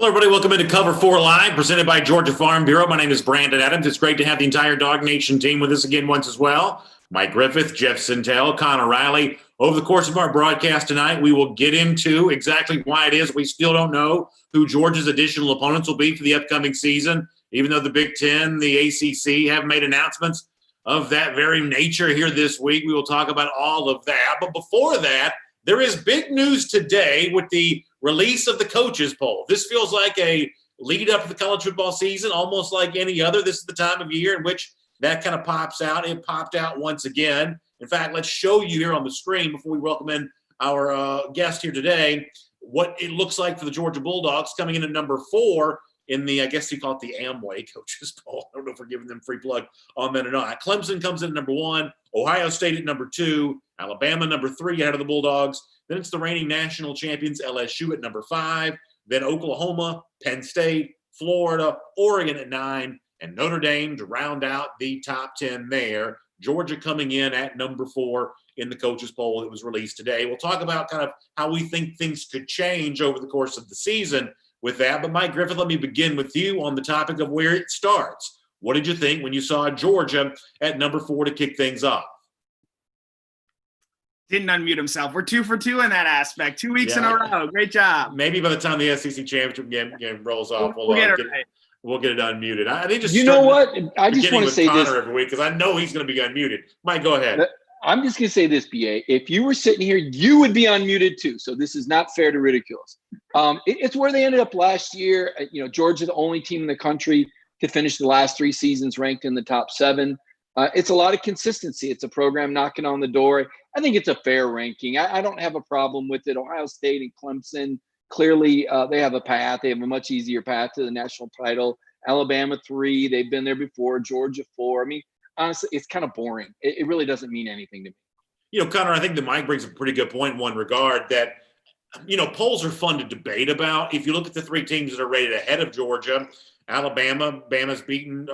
Hello, everybody. Welcome into Cover 4 Live, presented by Georgia Farm Bureau. My name is Brandon Adams. It's great to have the entire Dog Nation team with us again once as well. Mike Griffith, Jeff Sintel, Connor Riley. Over the course of our broadcast tonight, we will get into exactly why it is we still don't know who Georgia's additional opponents will be for the upcoming season, even though the Big Ten, the ACC have made announcements of that very nature here this week. We will talk about all of that. But before that, there is big news today with the release of the coaches poll. This feels like a lead up to the college football season, almost like any other. This is the time of year in which that kind of pops out. It popped out once again. In fact, let's show you here on the screen before we welcome in our guest here today what it looks like for the Georgia Bulldogs coming in at number 4 in the, I guess you call it the Amway coaches poll. I don't know if we're giving them free plug on that or not. Clemson comes in at number 1, Ohio State at number 2, Alabama number 3 ahead of the Bulldogs. Then it's the reigning national champions, LSU at number 5. Then Oklahoma, Penn State, Florida, Oregon at 9, and Notre Dame to round out the top 10 there. Georgia coming in at number 4 in the coaches poll that was released today. We'll talk about kind of how we think things could change over the course of the season with that. But Mike Griffith, let me begin with you on the topic of where it starts. What did you think when you saw Georgia at number 4 to kick things off? Didn't unmute himself. We're 2 for 2 in that aspect. 2 weeks in a row. Great job. Maybe by the time the SEC championship game rolls off, we'll get it unmuted. I think just what? I just want to say Connor this every week because I know he's going to be unmuted. Mike, go ahead. I'm just going to say this, BA. If you were sitting here, you would be unmuted too. So this is not fair to ridicule us. It's where they ended up last year. Georgia, the only team in the country to finish the last 3 seasons ranked in the top 7. It's a lot of consistency. It's a program knocking on the door. I think it's a fair ranking. I don't have a problem with it. Ohio State and Clemson, clearly they have a path. They have a much easier path to the national title. Alabama 3, they've been there before. Georgia 4. I mean, honestly, it's kind of boring. It really doesn't mean anything to me. Connor, I think that Mike brings a pretty good point in one regard that, polls are fun to debate about. If you look at the 3 teams that are rated ahead of Georgia, Bama's beaten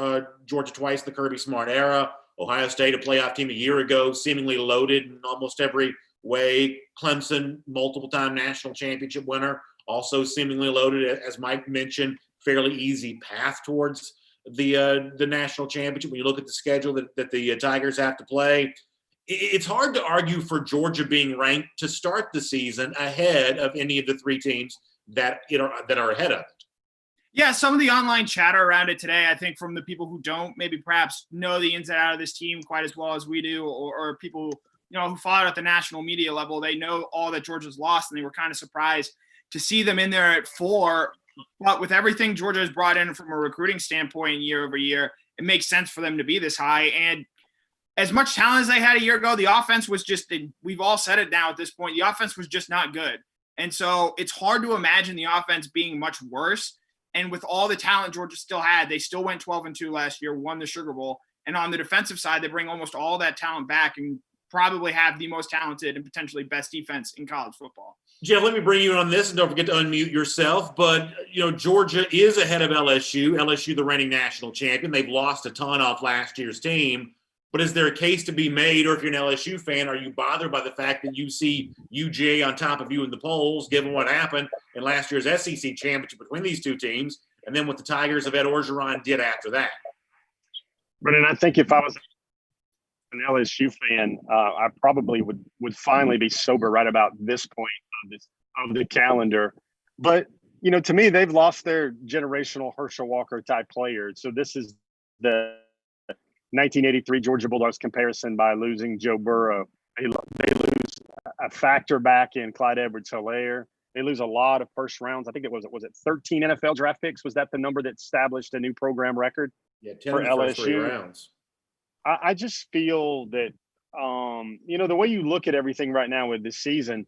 Georgia twice in the Kirby Smart era. Ohio State, a playoff team a year ago, seemingly loaded in almost every way. Clemson, multiple-time national championship winner, also seemingly loaded, as Mike mentioned, fairly easy path towards the national championship. When you look at the schedule that the Tigers have to play, it's hard to argue for Georgia being ranked to start the season ahead of any of the 3 teams that are ahead of it. Yeah, some of the online chatter around it today, I think from the people who don't maybe perhaps know the ins and outs of this team quite as well as we do, or people who follow at the national media level, they know all that Georgia's lost, and they were kind of surprised to see them in there at 4. But with everything Georgia has brought in from a recruiting standpoint year over year, it makes sense for them to be this high. And as much talent as they had a year ago, the offense was just – we've all said it now at this point – the offense was just not good. And so it's hard to imagine the offense being much worse. And with all the talent Georgia still had, they still went 12-2 last year, won the Sugar Bowl. And on the defensive side, they bring almost all that talent back and probably have the most talented and potentially best defense in college football. Jeff, let me bring you in on this, and don't forget to unmute yourself. But, Georgia is ahead of LSU. LSU, the reigning national champion. They've lost a ton off last year's team. But is there a case to be made, or if you're an LSU fan, are you bothered by the fact that you see UGA on top of you in the polls, given what happened in last year's SEC championship between these 2 teams, and then what the Tigers of Ed Orgeron did after that? Brendan, I think if I was an LSU fan, I probably would finally be sober right about this point of the calendar. But, to me, they've lost their generational Herschel Walker type players. So this is the 1983 Georgia Bulldogs comparison by losing Joe Burrow. They lose a factor back in Clyde Edwards-Helaire. They lose a lot of first rounds. I think it was 13 NFL draft picks. Was that the number that established a new program record? Yeah, 10 for LSU. First 3 rounds. I just feel that, the way you look at everything right now with this season,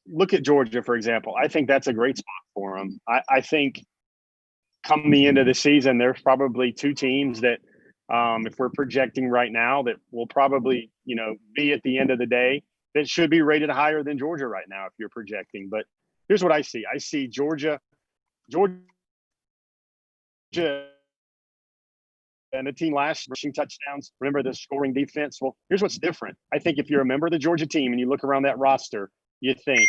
look at Georgia, for example. I think that's a great spot for them. I think come the end of the season, there's probably 2 teams that, if we're projecting right now, that will probably, be at the end of the day that should be rated higher than Georgia right now if you're projecting. But here's what I see. I see Georgia and the team last rushing touchdowns. Remember the scoring defense? Well, here's what's different. I think if you're a member of the Georgia team and you look around that roster, you think,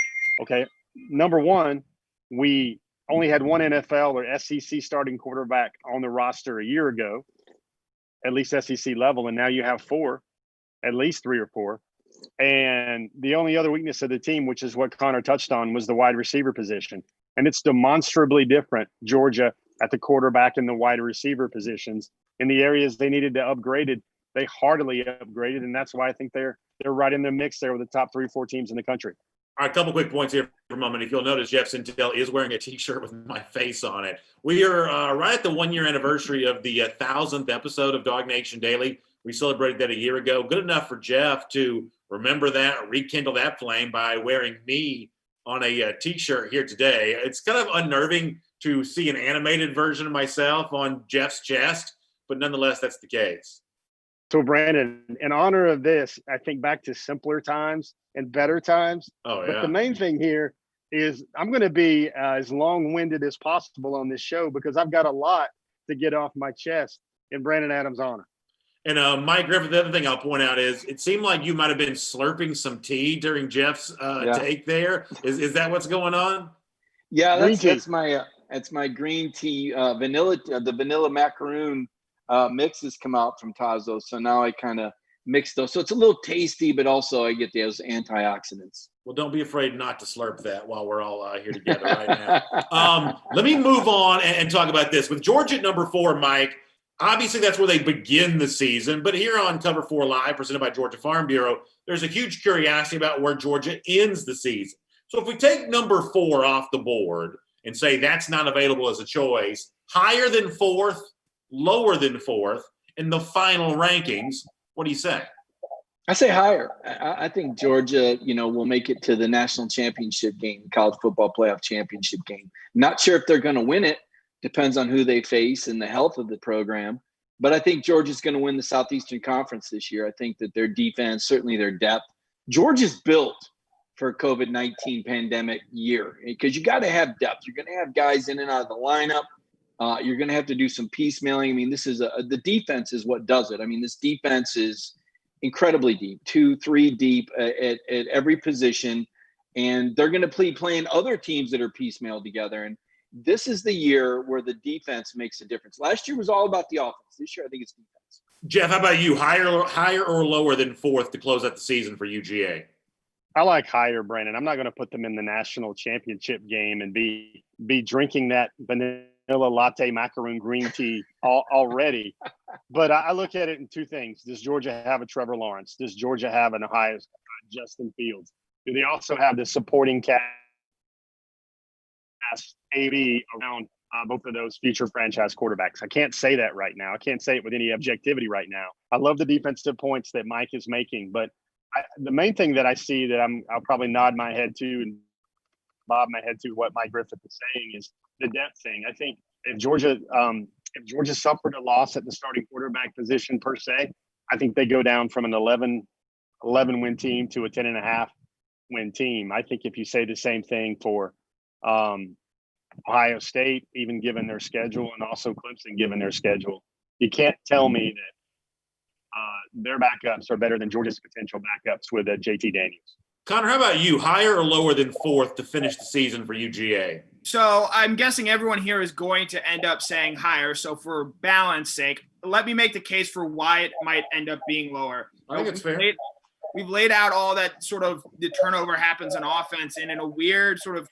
okay, number one, we only had one NFL or SEC starting quarterback on the roster a year ago, at least SEC level, and now you have four, at least three or four. And the only other weakness of the team, which is what Connor touched on, was the wide receiver position. And it's demonstrably different, Georgia, at the quarterback and the wide receiver positions. In the areas they needed to upgrade it, they heartily upgraded, and that's why I think they're right in the mix there with the top 3-4 teams in the country. All right, a couple quick points here for a moment. If you'll notice, Jeff Sintel is wearing a T-shirt with my face on it. We are right at the one-year anniversary of the 1,000th episode of Dog Nation Daily. We celebrated that a year ago. Good enough for Jeff to remember that, rekindle that flame by wearing me on a T-shirt here today. It's kind of unnerving to see an animated version of myself on Jeff's chest, but nonetheless, that's the case. So, Brandon, in honor of this, I think back to simpler times and better times. Oh, yeah. But the main thing here is I'm going to be as long-winded as possible on this show because I've got a lot to get off my chest in Brandon Adams' honor. And Mike Griffith, the other thing I'll point out is it seemed like you might have been slurping some tea during Jeff's take there. Is that what's going on? Yeah, that's my green tea vanilla. The vanilla macaroon mixes come out from Tazo, so now I kind of mix those. So it's a little tasty, but also I get those antioxidants. Well, don't be afraid not to slurp that while we're all here together right now. Let me move on and talk about this. With Georgia at number 4, Mike, obviously that's where they begin the season. But here on Cover 4 Live, presented by Georgia Farm Bureau, there's a huge curiosity about where Georgia ends the season. So if we take number 4 off the board and say that's not available as a choice, higher than 4th, lower than 4th in the final rankings, what do you say? I say higher. I think Georgia, will make it to the national championship game, college football playoff championship game. Not sure if they're going to win it. Depends on who they face and the health of the program. But I think Georgia's going to win the Southeastern Conference this year. I think that their defense, certainly their depth. Georgia's built for a COVID-19 pandemic year because you got to have depth. You're going to have guys in and out of the lineup. You're going to have to do some piecemealing. I mean, this is the defense is what does it. I mean, this defense is incredibly deep, 2-3 deep at every position, and they're going to be playing other teams that are piecemealed together. And this is the year where the defense makes a difference. Last year was all about the offense. This year, I think it's defense. Jeff, how about you? Higher or lower than 4th to close out the season for UGA? I like higher, Brandon. I'm not going to put them in the national championship game and be drinking that vanilla latte macaroon green tea already. But I look at it in two things. Does Georgia have a Trevor Lawrence? Does Georgia have an Ohio Justin Fields? Do they also have the supporting cast AB around both of those future franchise quarterbacks? I can't say that right now. I can't say it with any objectivity right now. I love the defensive points that Mike is making, but the main thing that I see that I'll probably nod my head to and bob my head to what Mike Griffith is saying is the depth thing. I think if Georgia suffered a loss at the starting quarterback position per se, I think they go down from an 11 win team to a 10.5 win team. I think if you say the same thing for Ohio State, even given their schedule, and also Clemson given their schedule, you can't tell me that their backups are better than Georgia's potential backups with JT Daniels. Connor, how about you? Higher or lower than 4th to finish the season for UGA? So I'm guessing everyone here is going to end up saying higher. So for balance sake, let me make the case for why it might end up being lower. I think it's fair. We've laid out all that sort of the turnover happens in offense, and in a weird sort of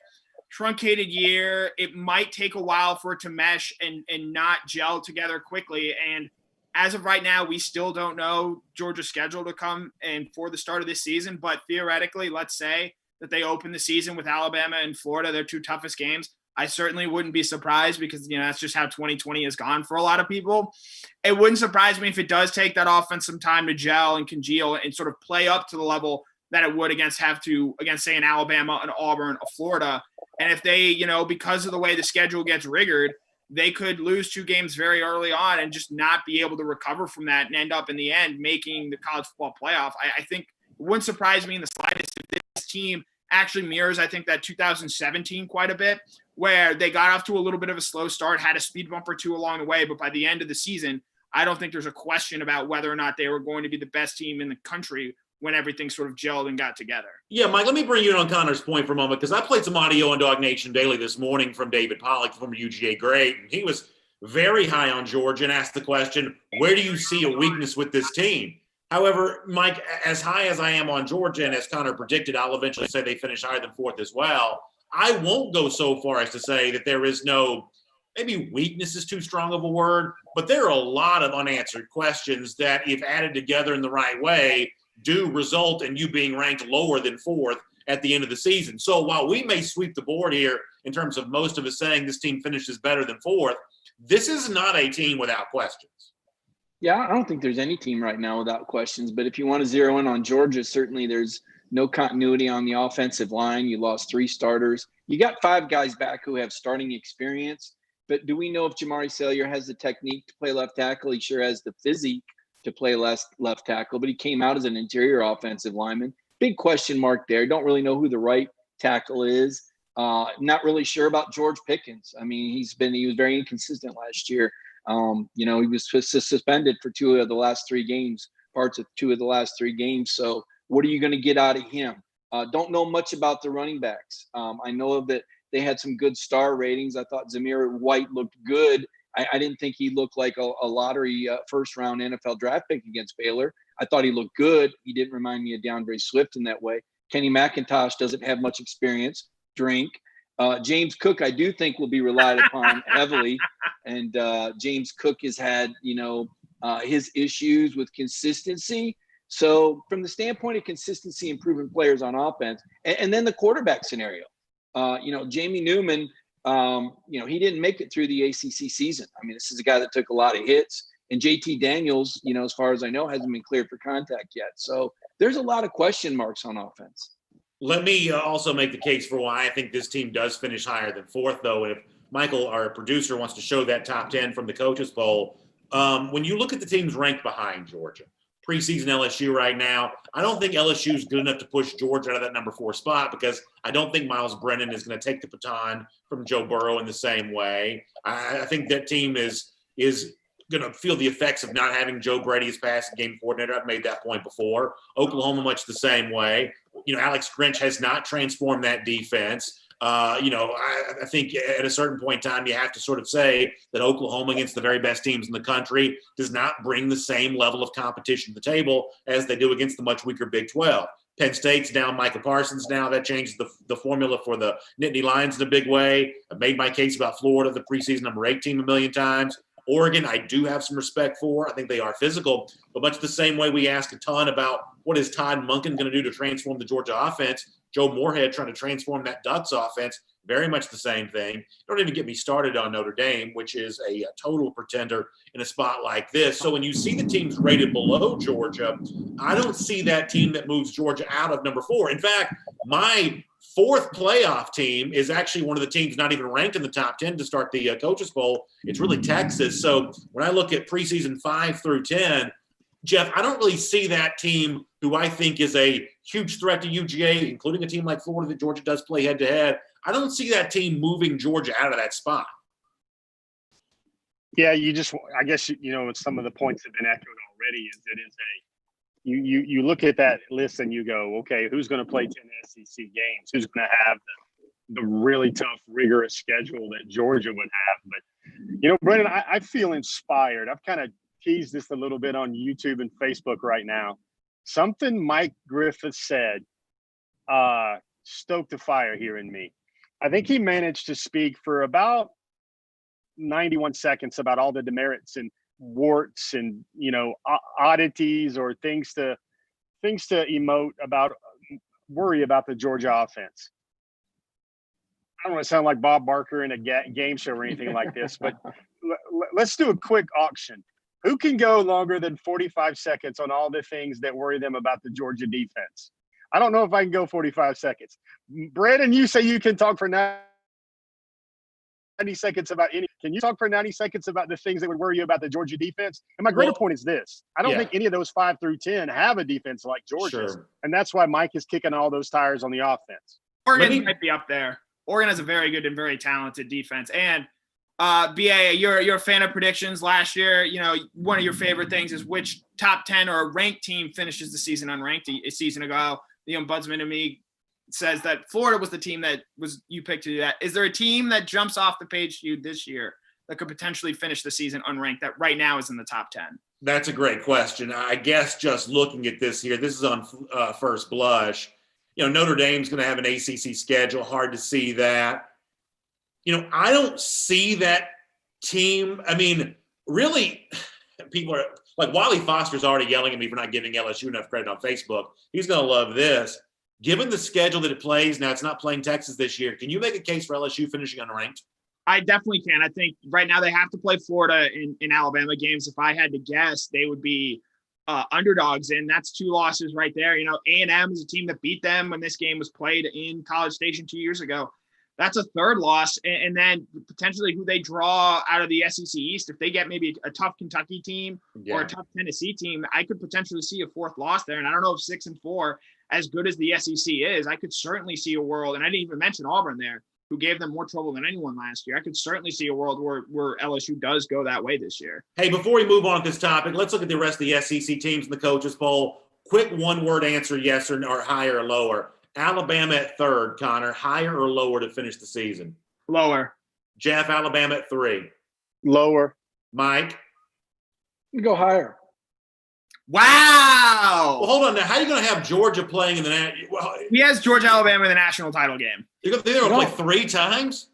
truncated year, it might take a while for it to mesh and not gel together quickly. And as of right now, we still don't know Georgia's schedule to come and for the start of this season. But theoretically, let's say that they open the season with Alabama and Florida, their 2 toughest games. I certainly wouldn't be surprised because, that's just how 2020 has gone for a lot of people. It wouldn't surprise me if it does take that offense some time to gel and congeal and sort of play up to the level that it would against, say, an Alabama, an Auburn, a Florida. And if they, because of the way the schedule gets rigged, they could lose 2 games very early on and just not be able to recover from that and end up in the end making the college football playoff. I think it wouldn't surprise me in the slightest if this team actually mirrors, I think, that 2017 quite a bit, where they got off to a little bit of a slow start, had a speed bump or 2 along the way, but by the end of the season, I don't think there's a question about whether or not they were going to be the best team in the country when everything sort of gelled and got together. Yeah, Mike, let me bring you in on Connor's point for a moment, because I played some audio on Dog Nation Daily this morning from David Pollack, former UGA great, and he was very high on Georgia and asked the question, where do you see a weakness with this team? However, Mike, as high as I am on Georgia, and as Connor predicted, I'll eventually say they finish higher than 4th as well. I won't go so far as to say that there is no, maybe weakness is too strong of a word, but there are a lot of unanswered questions that, if added together in the right way, do result in you being ranked lower than 4th at the end of the season. So while we may sweep the board here in terms of most of us saying this team finishes better than 4th, this is not a team without questions. Yeah, I don't think there's any team right now without questions. But if you want to zero in on Georgia, certainly there's no continuity on the offensive line. You lost 3 starters. You got 5 guys back who have starting experience. But do we know if Jamari Salyer has the technique to play left tackle? He sure has the physique to play left tackle, but he came out as an interior offensive lineman. Big question mark there. Don't really know who the right tackle is. Not really sure about George Pickens. I mean, he was very inconsistent last year. He was suspended for 2 of the last 3 games, parts of 2 of the last 3 games. So what are you going to get out of him? Don't know much about the running backs. I know that they had some good star ratings. I thought Zamir White looked good. I didn't think he looked like a lottery first-round NFL draft pick against Baylor. I thought he looked good. He didn't remind me of DeAndre Swift in that way. Kenny McIntosh doesn't have much experience. James Cook, I do think, will be relied upon heavily. And James Cook has had, his issues with consistency. So from the standpoint of consistency, improving players on offense, and then the quarterback scenario, Jamie Newman, he didn't make it through the ACC season. I mean, this is a guy that took a lot of hits. And JT Daniels, as far as I know, hasn't been cleared for contact yet. So there's a lot of question marks on offense. Let me also make the case for why I think this team does finish higher than 4th, though. If Michael, our producer, wants to show that top 10 from the coaches poll, when you look at the teams ranked behind Georgia, preseason LSU right now, I don't think LSU is good enough to push Georgia out of that number 4 spot, because I don't think Miles Brennan is going to take the baton from Joe Burrow in the same way. I think that team is going to feel the effects of not having Joe Brady as passing game coordinator. I've made that point before. Oklahoma, much the same way. Alex Grinch has not transformed that defense. I think at a certain point in time, you have to sort of say that Oklahoma, against the very best teams in the country, does not bring the same level of competition to the table as they do against the much weaker Big 12. Penn State's down Micah Parsons now. That changes the formula for the Nittany Lions in a big way. I've made my case about Florida, the preseason number 8 team, a million times. Oregon, I do have some respect for. I think they are physical, but much the same way we ask a ton about what is Todd Monken going to do to transform the Georgia offense, Joe Moorhead trying to transform that Ducks offense, very much the same thing. Don't even get me started on Notre Dame, which is a total pretender in a spot like this. So when you see the teams rated below Georgia, I don't see that team that moves Georgia out of number 4. In fact, my 4th playoff team is actually one of the teams not even ranked in the top 10 to start the coaches poll. It's really Texas. So when I look at preseason 5 through 10, Jeff, I don't really see that team, who I think is a huge threat to UGA, including a team like Florida that Georgia does play head to head. I don't see that team moving Georgia out of that spot. Yeah, I guess, some of the points have been echoed already. You look at that list and you go, okay, who's going to play 10 SEC games? Who's going to have the really tough, rigorous schedule that Georgia would have? But, Brendan, I feel inspired. I've kind of teased this a little bit on YouTube and Facebook right now. Something Mike Griffith said stoked the fire here in me. I think he managed to speak for about 91 seconds about all the demerits and warts and oddities or things to worry about the Georgia offense. I don't want to sound like Bob Barker in a game show or anything like this, but let's do a quick auction. Who can go longer than 45 seconds on all the things that worry them about the Georgia defense? I don't know if I can go 45 seconds. Brandon, you say you can talk for 90 seconds about any. Can you talk for 90 seconds about the things that would worry you about the Georgia defense? And my greater point is this. I don't think any of those 5 through 10 have a defense like Georgia's. Sure. And that's why Mike is kicking all those tires on the offense. Oregon might be up there. Oregon has a very good and very talented defense. And BA, you're a fan of predictions. Last year, one of your favorite things is which top 10 or ranked team finishes the season unranked. A season ago, the ombudsman to me says that Florida was the team that you picked to do that. Is there a team that jumps off the page to you this year that could potentially finish the season unranked that right now is in the top 10? That's a great question. I guess just looking at this here, this is on first blush. Notre Dame's going to have an ACC schedule. Hard to see that. I don't see that team. I mean, really, people are like Wally Foster's already yelling at me for not giving LSU enough credit on Facebook. He's going to love this. Given the schedule that it plays, now it's not playing Texas this year. Can you make a case for LSU finishing unranked? I definitely can. I think right now they have to play Florida in Alabama games. If I had to guess, they would be underdogs, and that's 2 losses right there. A&M is a team that beat them when this game was played in College Station 2 years ago. That's a 3rd loss, and then potentially who they draw out of the SEC East. If they get maybe a tough Kentucky team or a tough Tennessee team, I could potentially see a 4th loss there. And I don't know if 6-4, as good as the SEC is, I could certainly see a world, and I didn't even mention Auburn there, who gave them more trouble than anyone last year. I could certainly see a world where LSU does go that way this year. Hey, before we move on to this topic, let's look at the rest of the SEC teams in the coaches poll. Quick one-word answer, yes or higher or lower. Alabama at 3rd, Connor, higher or lower to finish the season? Lower. Jeff, Alabama at 3. Lower. Mike? You go higher. Wow. Well, hold on now. How are you going to have Georgia playing in the He has Georgia, Alabama in the national title game. They're going to play 3 times?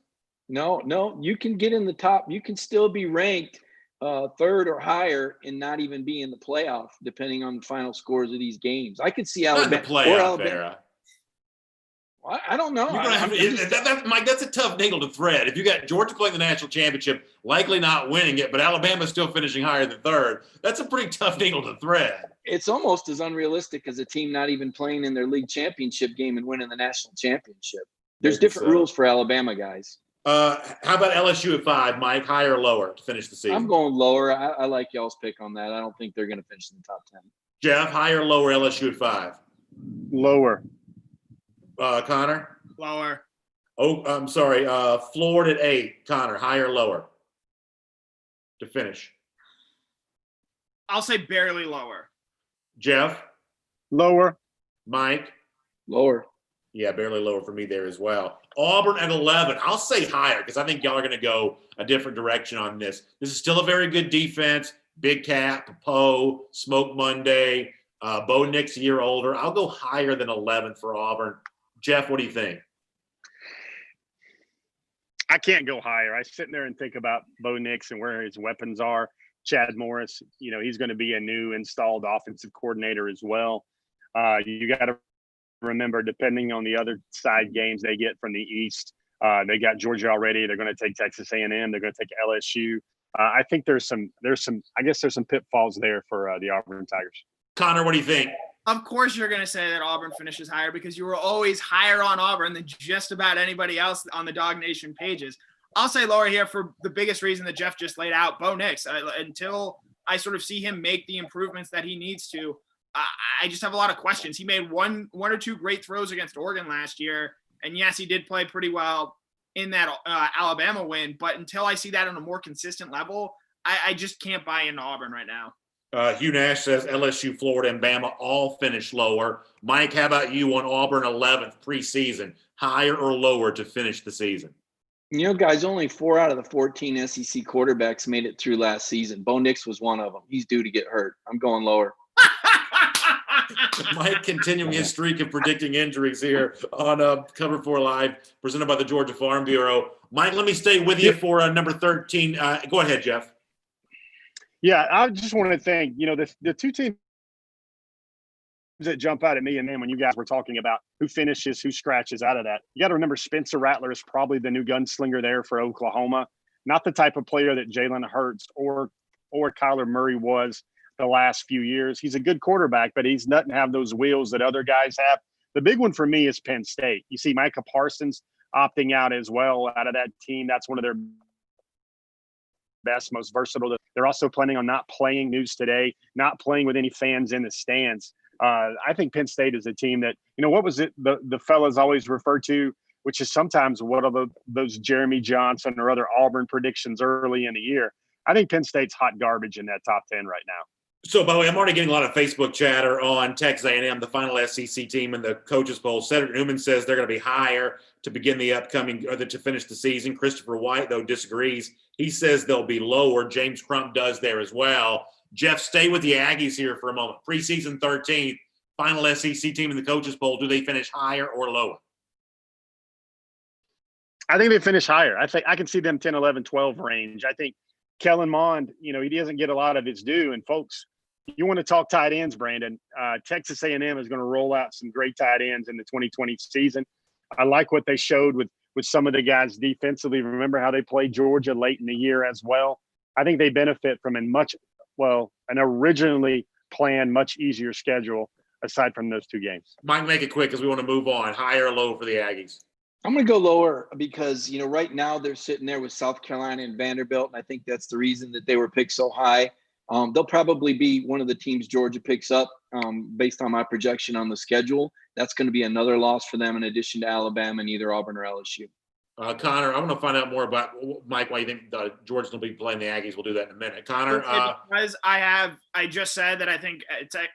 No. You can get in the top. You can still be ranked 3rd or higher and not even be in the playoff, depending on the final scores of these games. I could see Alabama. Not in the playoff era. I don't know. Mike, that's a tough needle to thread. If you got Georgia playing the national championship, likely not winning it, but Alabama still finishing higher than 3rd, that's a pretty tough needle to thread. It's almost as unrealistic as a team not even playing in their league championship game and winning the national championship. There's different rules for Alabama guys. How about LSU at 5, Mike? Higher or lower to finish the season? I'm going lower. I like y'all's pick on that. I don't think they're going to finish in the top 10. Jeff, higher or lower LSU at 5? Lower. Connor? Lower. Oh, I'm sorry. Florida at 8. Connor, higher or lower to finish? I'll say barely lower. Jeff? Lower. Mike? Lower. Yeah, barely lower for me there as well. Auburn at 11. I'll say higher because I think y'all are going to go a different direction on this. This is still a very good defense. Big Cat, Poe, Smoke Monday, Bo Nix a year older. I'll go higher than 11 for Auburn. Jeff, what do you think? I can't go higher. I sit there and think about Bo Nix and where his weapons are. Chad Morris, he's going to be a new installed offensive coordinator as well. You got to remember, depending on the other side games they get from the East, they got Georgia already. They're going to take Texas A&M. They're going to take LSU. I think there's some pitfalls there for the Auburn Tigers. Connor, what do you think? Of course you're going to say that Auburn finishes higher because you were always higher on Auburn than just about anybody else on the Dog Nation pages. I'll say lower here for the biggest reason that Jeff just laid out, Bo Nix. Until I sort of see him make the improvements that he needs to, I just have a lot of questions. He made one or two great throws against Oregon last year, and yes, he did play pretty well in that Alabama win, but until I see that on a more consistent level, I just can't buy into Auburn right now. Hugh Nash says LSU, Florida, and Bama all finish lower. Mike, how about you on Auburn 11th preseason? Higher or lower to finish the season? Guys, only 4 out of the 14 SEC quarterbacks made it through last season. Bo Nix was one of them. He's due to get hurt. I'm going lower. Mike continuing his streak of predicting injuries here on Cover 4 Live, presented by the Georgia Farm Bureau. Mike, let me stay with you for number 13. Go ahead, Jeff. Yeah, I just want to thank, the 2 teams that jump out at me, and then when you guys were talking about who finishes, who scratches out of that, you got to remember Spencer Rattler is probably the new gunslinger there for Oklahoma. Not the type of player that Jalen Hurts or Kyler Murray was the last few years. He's a good quarterback, but he doesn't have those wheels that other guys have. The big one for me is Penn State. You see Micah Parsons opting out as well out of that team. That's one of their best, most versatile. They're also planning on not playing, news today, not playing with any fans in the stands. I think Penn State is a team that, what was it the fellas always refer to which is sometimes what are those Jeremy Johnson or other Auburn predictions early in the year. I think Penn State's hot garbage in that top 10 right now. So, by the way, I'm already getting a lot of Facebook chatter on Texas A&M, the final SEC team in the coaches poll. Cedric Newman says they're going to be higher to begin the upcoming or to finish the season. Christopher White, though, disagrees. He says they'll be lower. James Crump does there as well. Jeff, stay with the Aggies here for a moment. Preseason 13th, final SEC team in the coaches poll. Do they finish higher or lower? I think they finish higher. I think I can see them 10, 11, 12 range. I think Kellen Mond, he doesn't get a lot of his due. And folks, you want to talk tight ends, Brandon. Texas A&M is going to roll out some great tight ends in the 2020 season. I like what they showed with some of the guys defensively. Remember how they played Georgia late in the year as well. I think they benefit from an originally planned, much easier schedule aside from those two games. Mike, make it quick because we want to move on. Higher or low for the Aggies? I'm going to go lower because, right now they're sitting there with South Carolina and Vanderbilt, and I think that's the reason that they were picked so high. They'll probably be one of the teams Georgia picks up based on my projection on the schedule. That's going to be another loss for them in addition to Alabama and either Auburn or LSU. Connor, I want to find out more about, Mike, why you think Georgia will be playing the Aggies. We'll do that in a minute. Connor? Because I just said that I think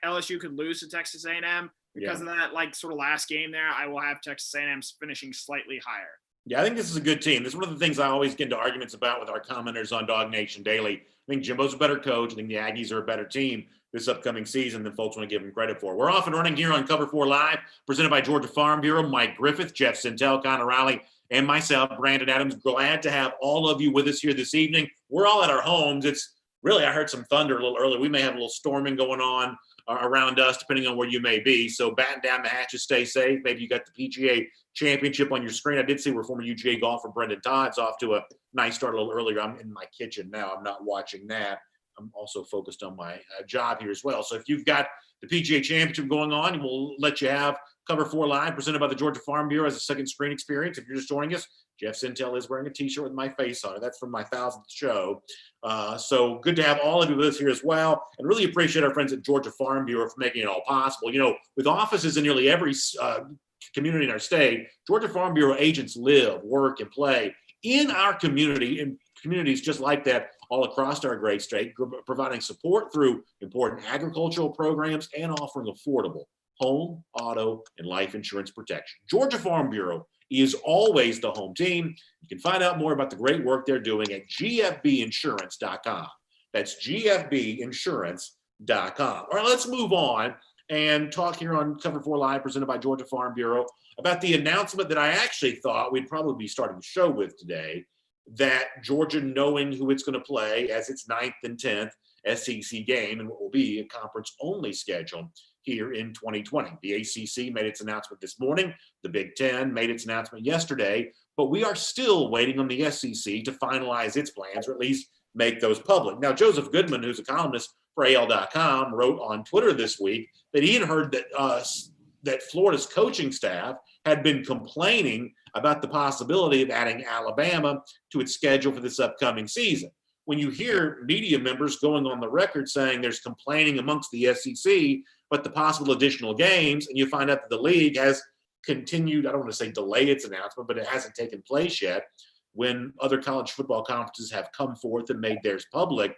LSU could lose to Texas A&M. Because of that, sort of last game there, I will have Texas A&M finishing slightly higher. Yeah, I think this is a good team. This is one of the things I always get into arguments about with our commenters on Dog Nation Daily. I think Jimbo's a better coach. I think the Aggies are a better team this upcoming season than folks want to give them credit for. We're off and running here on Cover 4 Live, presented by Georgia Farm Bureau. Mike Griffith, Jeff Sintel, Connor Riley, and myself, Brandon Adams. Glad to have all of you with us here this evening. We're all at our homes. It's really, I heard some thunder a little earlier. We may have a little storming going on around us, depending on where you may be. So batten down the hatches, stay safe. Maybe you got the PGA Championship on your screen. I did see where former UGA golfer Brendan Todd's off to a nice start a little earlier. I'm in my kitchen now. I'm not watching that. I'm also focused on my job here as well. So if you've got the PGA Championship going on, we'll let you have Cover 4 Live, presented by the Georgia Farm Bureau as a second screen experience. If you're just joining us, Jeff Sintel is wearing a T-shirt with my face on it. That's from my 1000th show. So good to have all of you with us here as well, and really appreciate our friends at Georgia Farm Bureau for making it all possible. With offices in nearly every community in our state, Georgia Farm Bureau agents live, work, and play in our community, in communities just like that all across our great state, providing support through important agricultural programs and offering affordable home, auto, and life insurance protection. Georgia Farm Bureau is always the home team. You can find out more about the great work they're doing at gfbinsurance.com. That's gfbinsurance.com. All right, let's move on and talk here on Cover 4 Live, presented by Georgia Farm Bureau, about the announcement that I actually thought we'd probably be starting the show with today, that Georgia, knowing who it's going to play as its 9th and 10th SEC game and what will be a conference-only schedule here in 2020. The ACC made its announcement this morning. The Big Ten made its announcement yesterday, but we are still waiting on the SEC to finalize its plans, or at least make those public. Now, Joseph Goodman, who's a columnist for AL.com, wrote on Twitter this week that he had heard that Florida's coaching staff had been complaining about the possibility of adding Alabama to its schedule for this upcoming season. When you hear media members going on the record saying there's complaining amongst the SEC, but the possible additional games, and you find out that the league has continued, I don't want to say delay its announcement, but it hasn't taken place yet, when other college football conferences have come forth and made theirs public.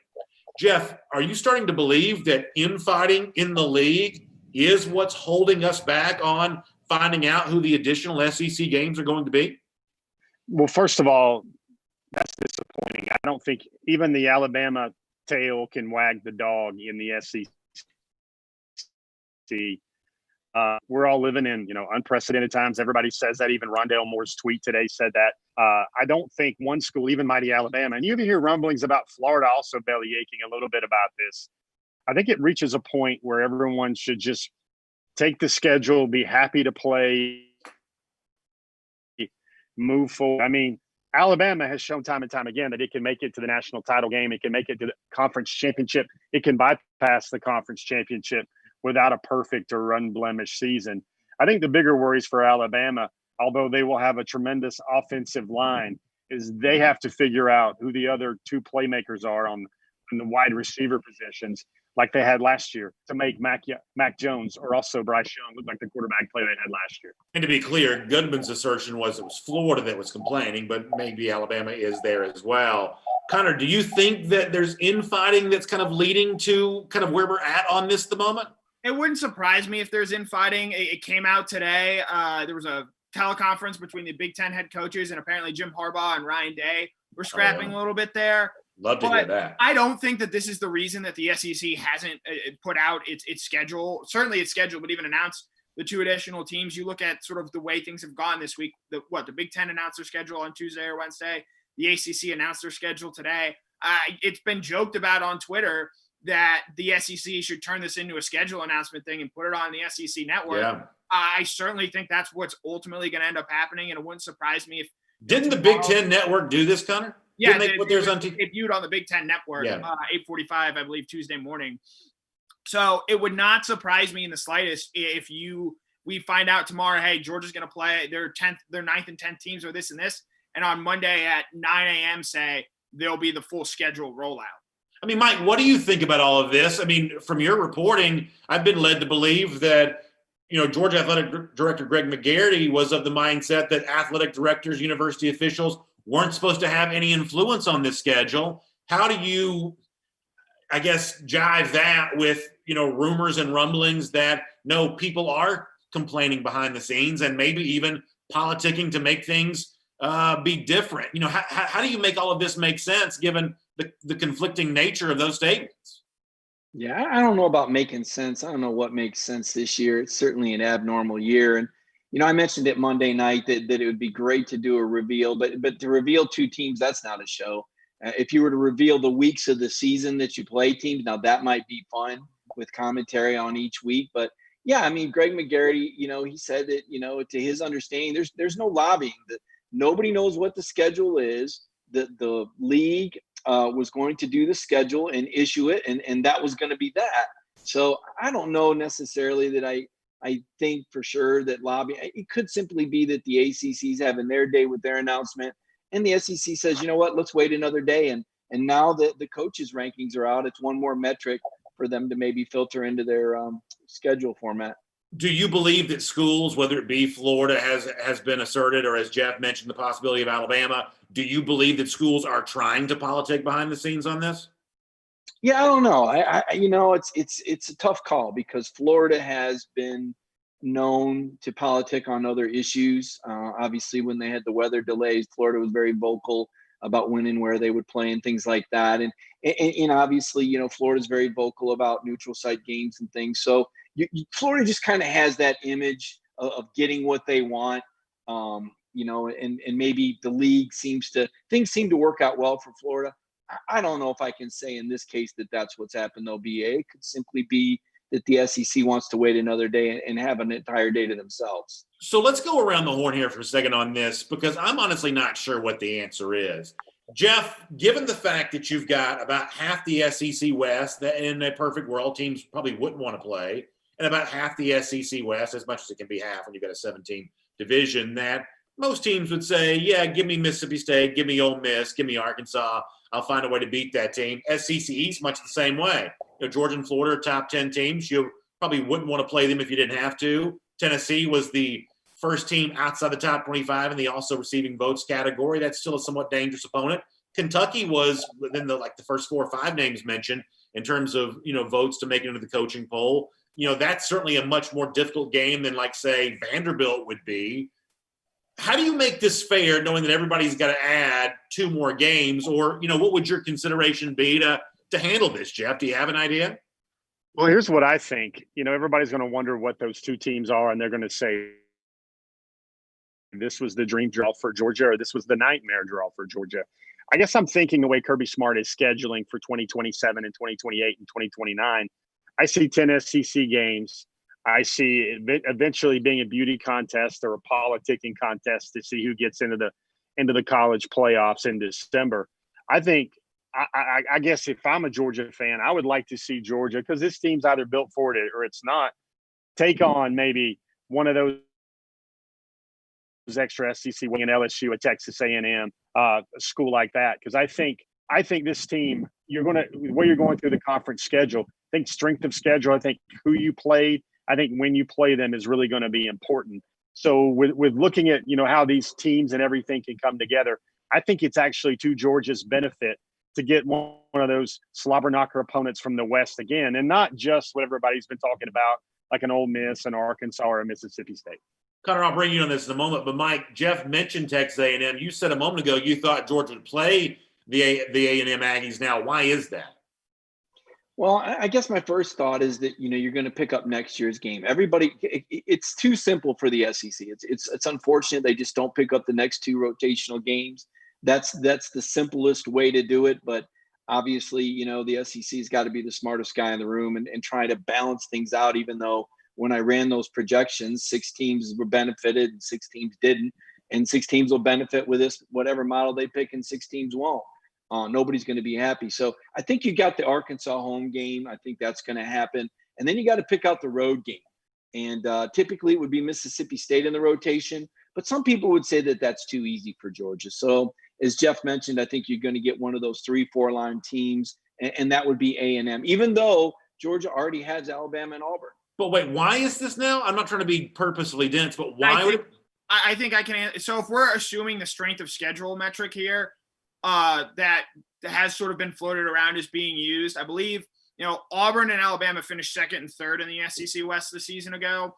Jeff, are you starting to believe that infighting in the league is what's holding us back on finding out who the additional SEC games are going to be? Well, first of all, that's disappointing. I don't think even the Alabama tail can wag the dog in the SEC. We're all living in, unprecedented times. Everybody says that. Even Rondale Moore's tweet today said that. I don't think one school, even mighty Alabama, and you even hear rumblings about Florida also belly aching a little bit about this. I think it reaches a point where everyone should just take the schedule, be happy to play, move forward. I mean, Alabama has shown time and time again that it can make it to the national title game. It can make it to the conference championship. It can bypass the conference championship without a perfect or unblemished season. I think the bigger worries for Alabama, although they will have a tremendous offensive line, is they have to figure out who the other two playmakers are on the wide receiver positions. like they had last year to make Mac Jones or also Bryce Young look like the quarterback play they had last year. And to be clear, Goodman's assertion was it was Florida that was complaining, but maybe Alabama is there as well. Connor, do you think that there's infighting that's kind of leading to kind of where we're at on this at the moment? It wouldn't surprise me if there's infighting. It came out today. There was a teleconference between the Big Ten head coaches, and apparently Jim Harbaugh and Ryan Day were scrapping a little bit there. Love to hear that. I don't think that this is the reason that the SEC hasn't put out its schedule. Certainly its schedule, but even announced the 2 additional teams. You look at sort of the way things have gone this week. The Big Ten announced their schedule on Tuesday or Wednesday. The ACC announced their schedule today. It's been joked about on Twitter that the SEC should turn this into a schedule announcement thing and put it on the SEC network. Yeah. I certainly think that's what's ultimately going to end up happening, and it wouldn't surprise me if – Didn't the Big Ten network do this, Connor? Yeah, they put theirs on debuted on the Big Ten Network, Yeah. 8:45, I believe, Tuesday morning. So it would not surprise me in the slightest if we find out tomorrow, hey, Georgia's going to play their 9th and 10th teams or this and this, and on Monday at 9 a.m. say there'll be the full schedule rollout. I mean, Mike, what do you think about all of this? I mean, from your reporting, I've been led to believe that, Georgia Athletic Director Greg McGarity was of the mindset that athletic directors, university officials weren't supposed to have any influence on this schedule. How do you, I guess, jive that with, rumors and rumblings that, no, people are complaining behind the scenes and maybe even politicking to make things be different? How do you make all of this make sense given the conflicting nature of those statements? Yeah, I don't know about making sense. I don't know what makes sense this year. It's certainly an abnormal year. And, I mentioned it Monday night that it would be great to do a reveal, but to reveal 2 teams, that's not a show. If you were to reveal the weeks of the season that you play teams, now that might be fun with commentary on each week. But yeah, I mean, Greg McGarity, he said that, to his understanding, there's no lobbying. That nobody knows what the schedule is. The league was going to do the schedule and issue it, and that was going to be that. So I don't know necessarily that I think for sure that lobbying. It could simply be that the ACC's having their day with their announcement, and the SEC says, you know what, let's wait another day. And now that the coaches' rankings are out, it's one more metric for them to maybe filter into their schedule format. Do you believe that schools, whether it be Florida has been asserted, or as Jeff mentioned, the possibility of Alabama, do you believe that schools are trying to politic behind the scenes on this? Yeah, I don't know. It's a tough call because Florida has been known to politic on other issues. Obviously, when they had the weather delays, Florida was very vocal about when and where they would play and things like that. And obviously, Florida's very vocal about neutral site games and things. So Florida just kind of has that image of getting what they want, and maybe the league things seem to work out well for Florida. I don't know if I can say in this case that that's what's happened, though, BA. It could simply be that the SEC wants to wait another day and have an entire day to themselves. So let's go around the horn here for a second on this, because I'm honestly not sure what the answer is. Jeff, given the fact that you've got about half the SEC West that in a perfect world teams probably wouldn't want to play, and about half the SEC West, as much as it can be half when you've got a 17 division, that most teams would say, yeah, give me Mississippi State, give me Ole Miss, give me Arkansas. I'll find a way to beat that team. SEC East, much the same way. Georgia and Florida are top 10 teams. You probably wouldn't want to play them if you didn't have to. Tennessee was the first team outside the top 25 in the also receiving votes category. That's still a somewhat dangerous opponent. Kentucky was within the first 4 or 5 names mentioned in terms of, votes to make it into the coaching poll. That's certainly a much more difficult game than say Vanderbilt would be. How do you make this fair, knowing that everybody's got to add 2 more games? Or, what would your consideration be to handle this, Jeff? Do you have an idea? Well, here's what I think. Everybody's going to wonder what those 2 teams are, and they're going to say this was the dream draw for Georgia, or this was the nightmare draw for Georgia. I guess I'm thinking the way Kirby Smart is scheduling for 2027 and 2028 and 2029. I see 10 SEC games. I see it eventually being a beauty contest or a politicking contest to see who gets into the college playoffs in December. I think, I guess if I'm a Georgia fan, I would like to see Georgia, because this team's either built for it or it's not, take on maybe one of those extra SEC wing, an LSU, a Texas A&M, a school like that. Because I think this team, you're going through the conference schedule, think strength of schedule, I think who you played, I think when you play them is really going to be important. So with looking at, how these teams and everything can come together, I think it's actually to Georgia's benefit to get one of those slobber knocker opponents from the West again, and not just what everybody's been talking about, like an Ole Miss, an Arkansas, or a Mississippi State. Connor, I'll bring you on this in a moment, but Mike, Jeff mentioned Texas A&M. You said a moment ago you thought Georgia would play the A&M Aggies. Now, why is that? Well, I guess my first thought is that, you're going to pick up next year's game. Everybody, it's too simple for the SEC. It's unfortunate they just don't pick up the next two rotational games. That's the simplest way to do it. But obviously, the SEC's got to be the smartest guy in the room and try to balance things out, even though when I ran those projections, 6 teams were benefited and 6 teams didn't. And 6 teams will benefit with this, whatever model they pick, and 6 teams won't. Nobody's going to be happy. So I think you got the Arkansas home game. I think that's going to happen. And then you got to pick out the road game. And typically it would be Mississippi State in the rotation. But some people would say that that's too easy for Georgia. So as Jeff mentioned, I think you're going to get one of those 3-4 line teams. And that would be A&M, even though Georgia already has Alabama and Auburn. But wait, why is this now? I'm not trying to be purposely dense, but why I think I can. So if we're assuming the strength of schedule metric here, that has sort of been floated around as being used. I believe, Auburn and Alabama finished 2nd and 3rd in the SEC West the season ago.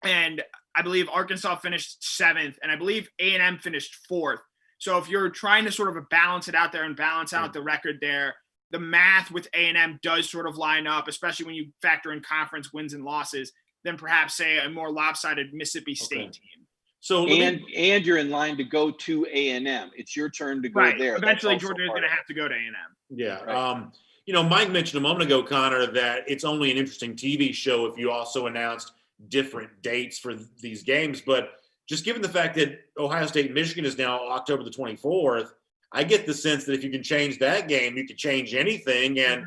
And I believe Arkansas finished 7th, and I believe A&M finished 4th. So if you're trying to sort of balance it out there and balance out the record there, the math with A&M does sort of line up, especially when you factor in conference wins and losses, than perhaps say a more lopsided Mississippi State team. So and you're in line to go to A&M. It's your turn to go there. Eventually, Georgia is going to have to go to A&M. Yeah. Right. Mike mentioned a moment ago, Connor, that it's only an interesting TV show if you also announced different dates for these games. But just given the fact that Ohio State and Michigan is now October the 24th, I get the sense that if you can change that game, you could change anything. And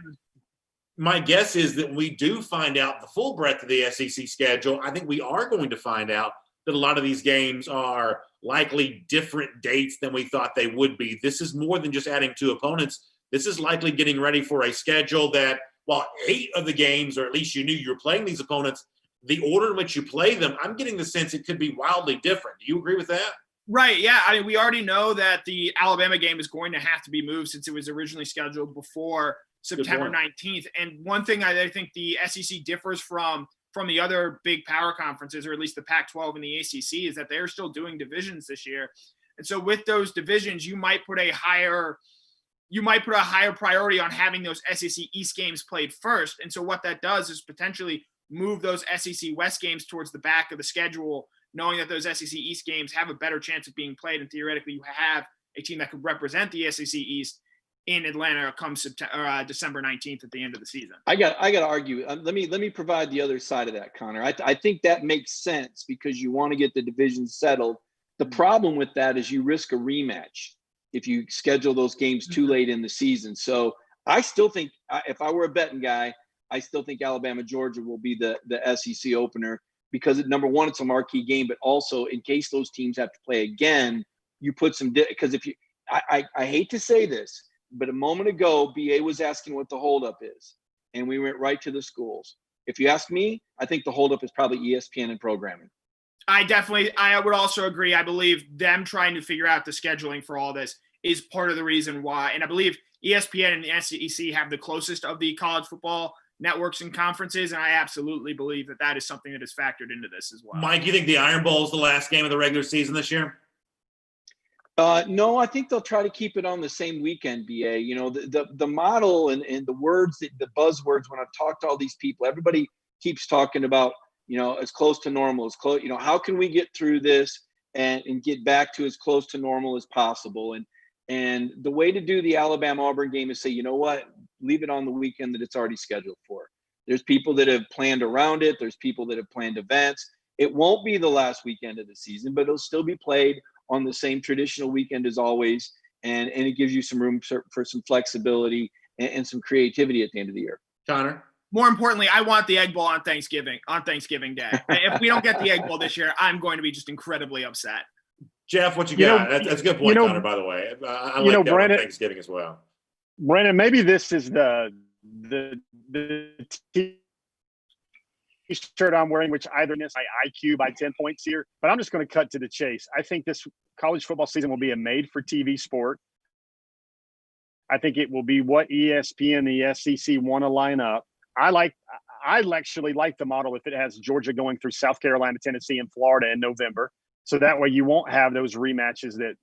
my guess is that when we do find out the full breadth of the SEC schedule, I think we are going to find out that a lot of these games are likely different dates than we thought they would be. This is more than just adding 2 opponents. This is likely getting ready for a schedule that, while 8 of the games, or at least you knew you were playing these opponents, the order in which you play them, I'm getting the sense it could be wildly different. Do you agree with that? Right, yeah. I mean, we already know that the Alabama game is going to have to be moved since it was originally scheduled before September 19th. And one thing I think the SEC differs from the other big power conferences, or at least the Pac-12 and the ACC, is that they're still doing divisions this year. And so with those divisions, you might put a higher priority on having those SEC East games played first. And so what that does is potentially move those SEC West games towards the back of the schedule, knowing that those SEC East games have a better chance of being played. And theoretically, you have a team that could represent the SEC East in Atlanta come December 19th at the end of the season. I got to argue. Let me provide the other side of that, Connor. I think that makes sense because you want to get the division settled. The problem with that is you risk a rematch if you schedule those games too late in the season. So I still think, if I were a betting guy, I still think Alabama-Georgia will be the SEC opener because, number one, it's a marquee game, but also in case those teams have to play again, you put some – because if you – I hate to say this, but a moment ago, BA was asking what the holdup is, and we went right to the schools. If you ask me, I think the holdup is probably ESPN and programming. I would also agree. I believe them trying to figure out the scheduling for all this is part of the reason why. And I believe ESPN and the SEC have the closest of the college football networks and conferences, and I absolutely believe that is something that is factored into this as well. Mike, you think the Iron Bowl is the last game of the regular season this year? No, I think they'll try to keep it on the same weekend, BA. You know, the model and the words, the buzzwords, when I've talked to all these people, everybody keeps talking about, you know, as close to normal, as close, you know, how can we get through this and get back to as close to normal as possible? And the way to do the Alabama-Auburn game is say, you know what, leave it on the weekend that it's already scheduled for. There's people that have planned around it. There's people that have planned events. It won't be the last weekend of the season, but it'll still be played on the same traditional weekend as always. And it gives you some room for some flexibility and some creativity at the end of the year. Connor? More importantly, I want the Egg Bowl on Thanksgiving Day. If we don't get the Egg Bowl this year, I'm going to be just incredibly upset. Jeff, what you got? That's a good point, Connor, by the way. I like that on Thanksgiving as well. Brandon, maybe this is the T-shirt I'm wearing, which either miss my IQ by 10 points here, but I'm just going to cut to the chase. I think this college football season will be a made-for-TV sport. I think it will be what ESPN, the SEC want to line up. I actually like the model if it has Georgia going through South Carolina, Tennessee, and Florida in November. So that way you won't have those rematches that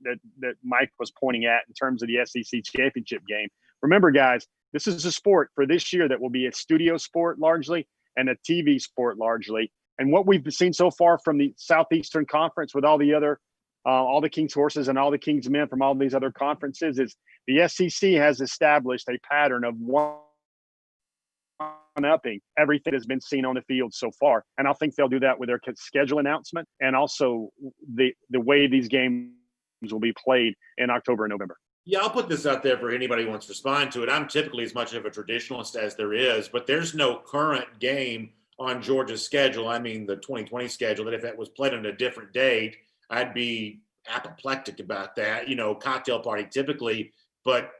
Mike was pointing at in terms of the SEC championship game. Remember, guys, this is a sport for this year that will be a studio sport largely and a TV sport largely. And what we've seen so far from the Southeastern Conference with all the other, all the King's horses and all the King's men from all these other conferences is the SEC has established a pattern of one-upping everything that's been seen on the field so far. And I think they'll do that with their schedule announcement and also the way these games will be played in October and November. Yeah, I'll put this out there for anybody who wants to respond to it. I'm typically as much of a traditionalist as there is, but there's no current game on Georgia's schedule. I mean, the 2020 schedule, that if it was played on a different date, I'd be apoplectic about that. You know, cocktail party typically, but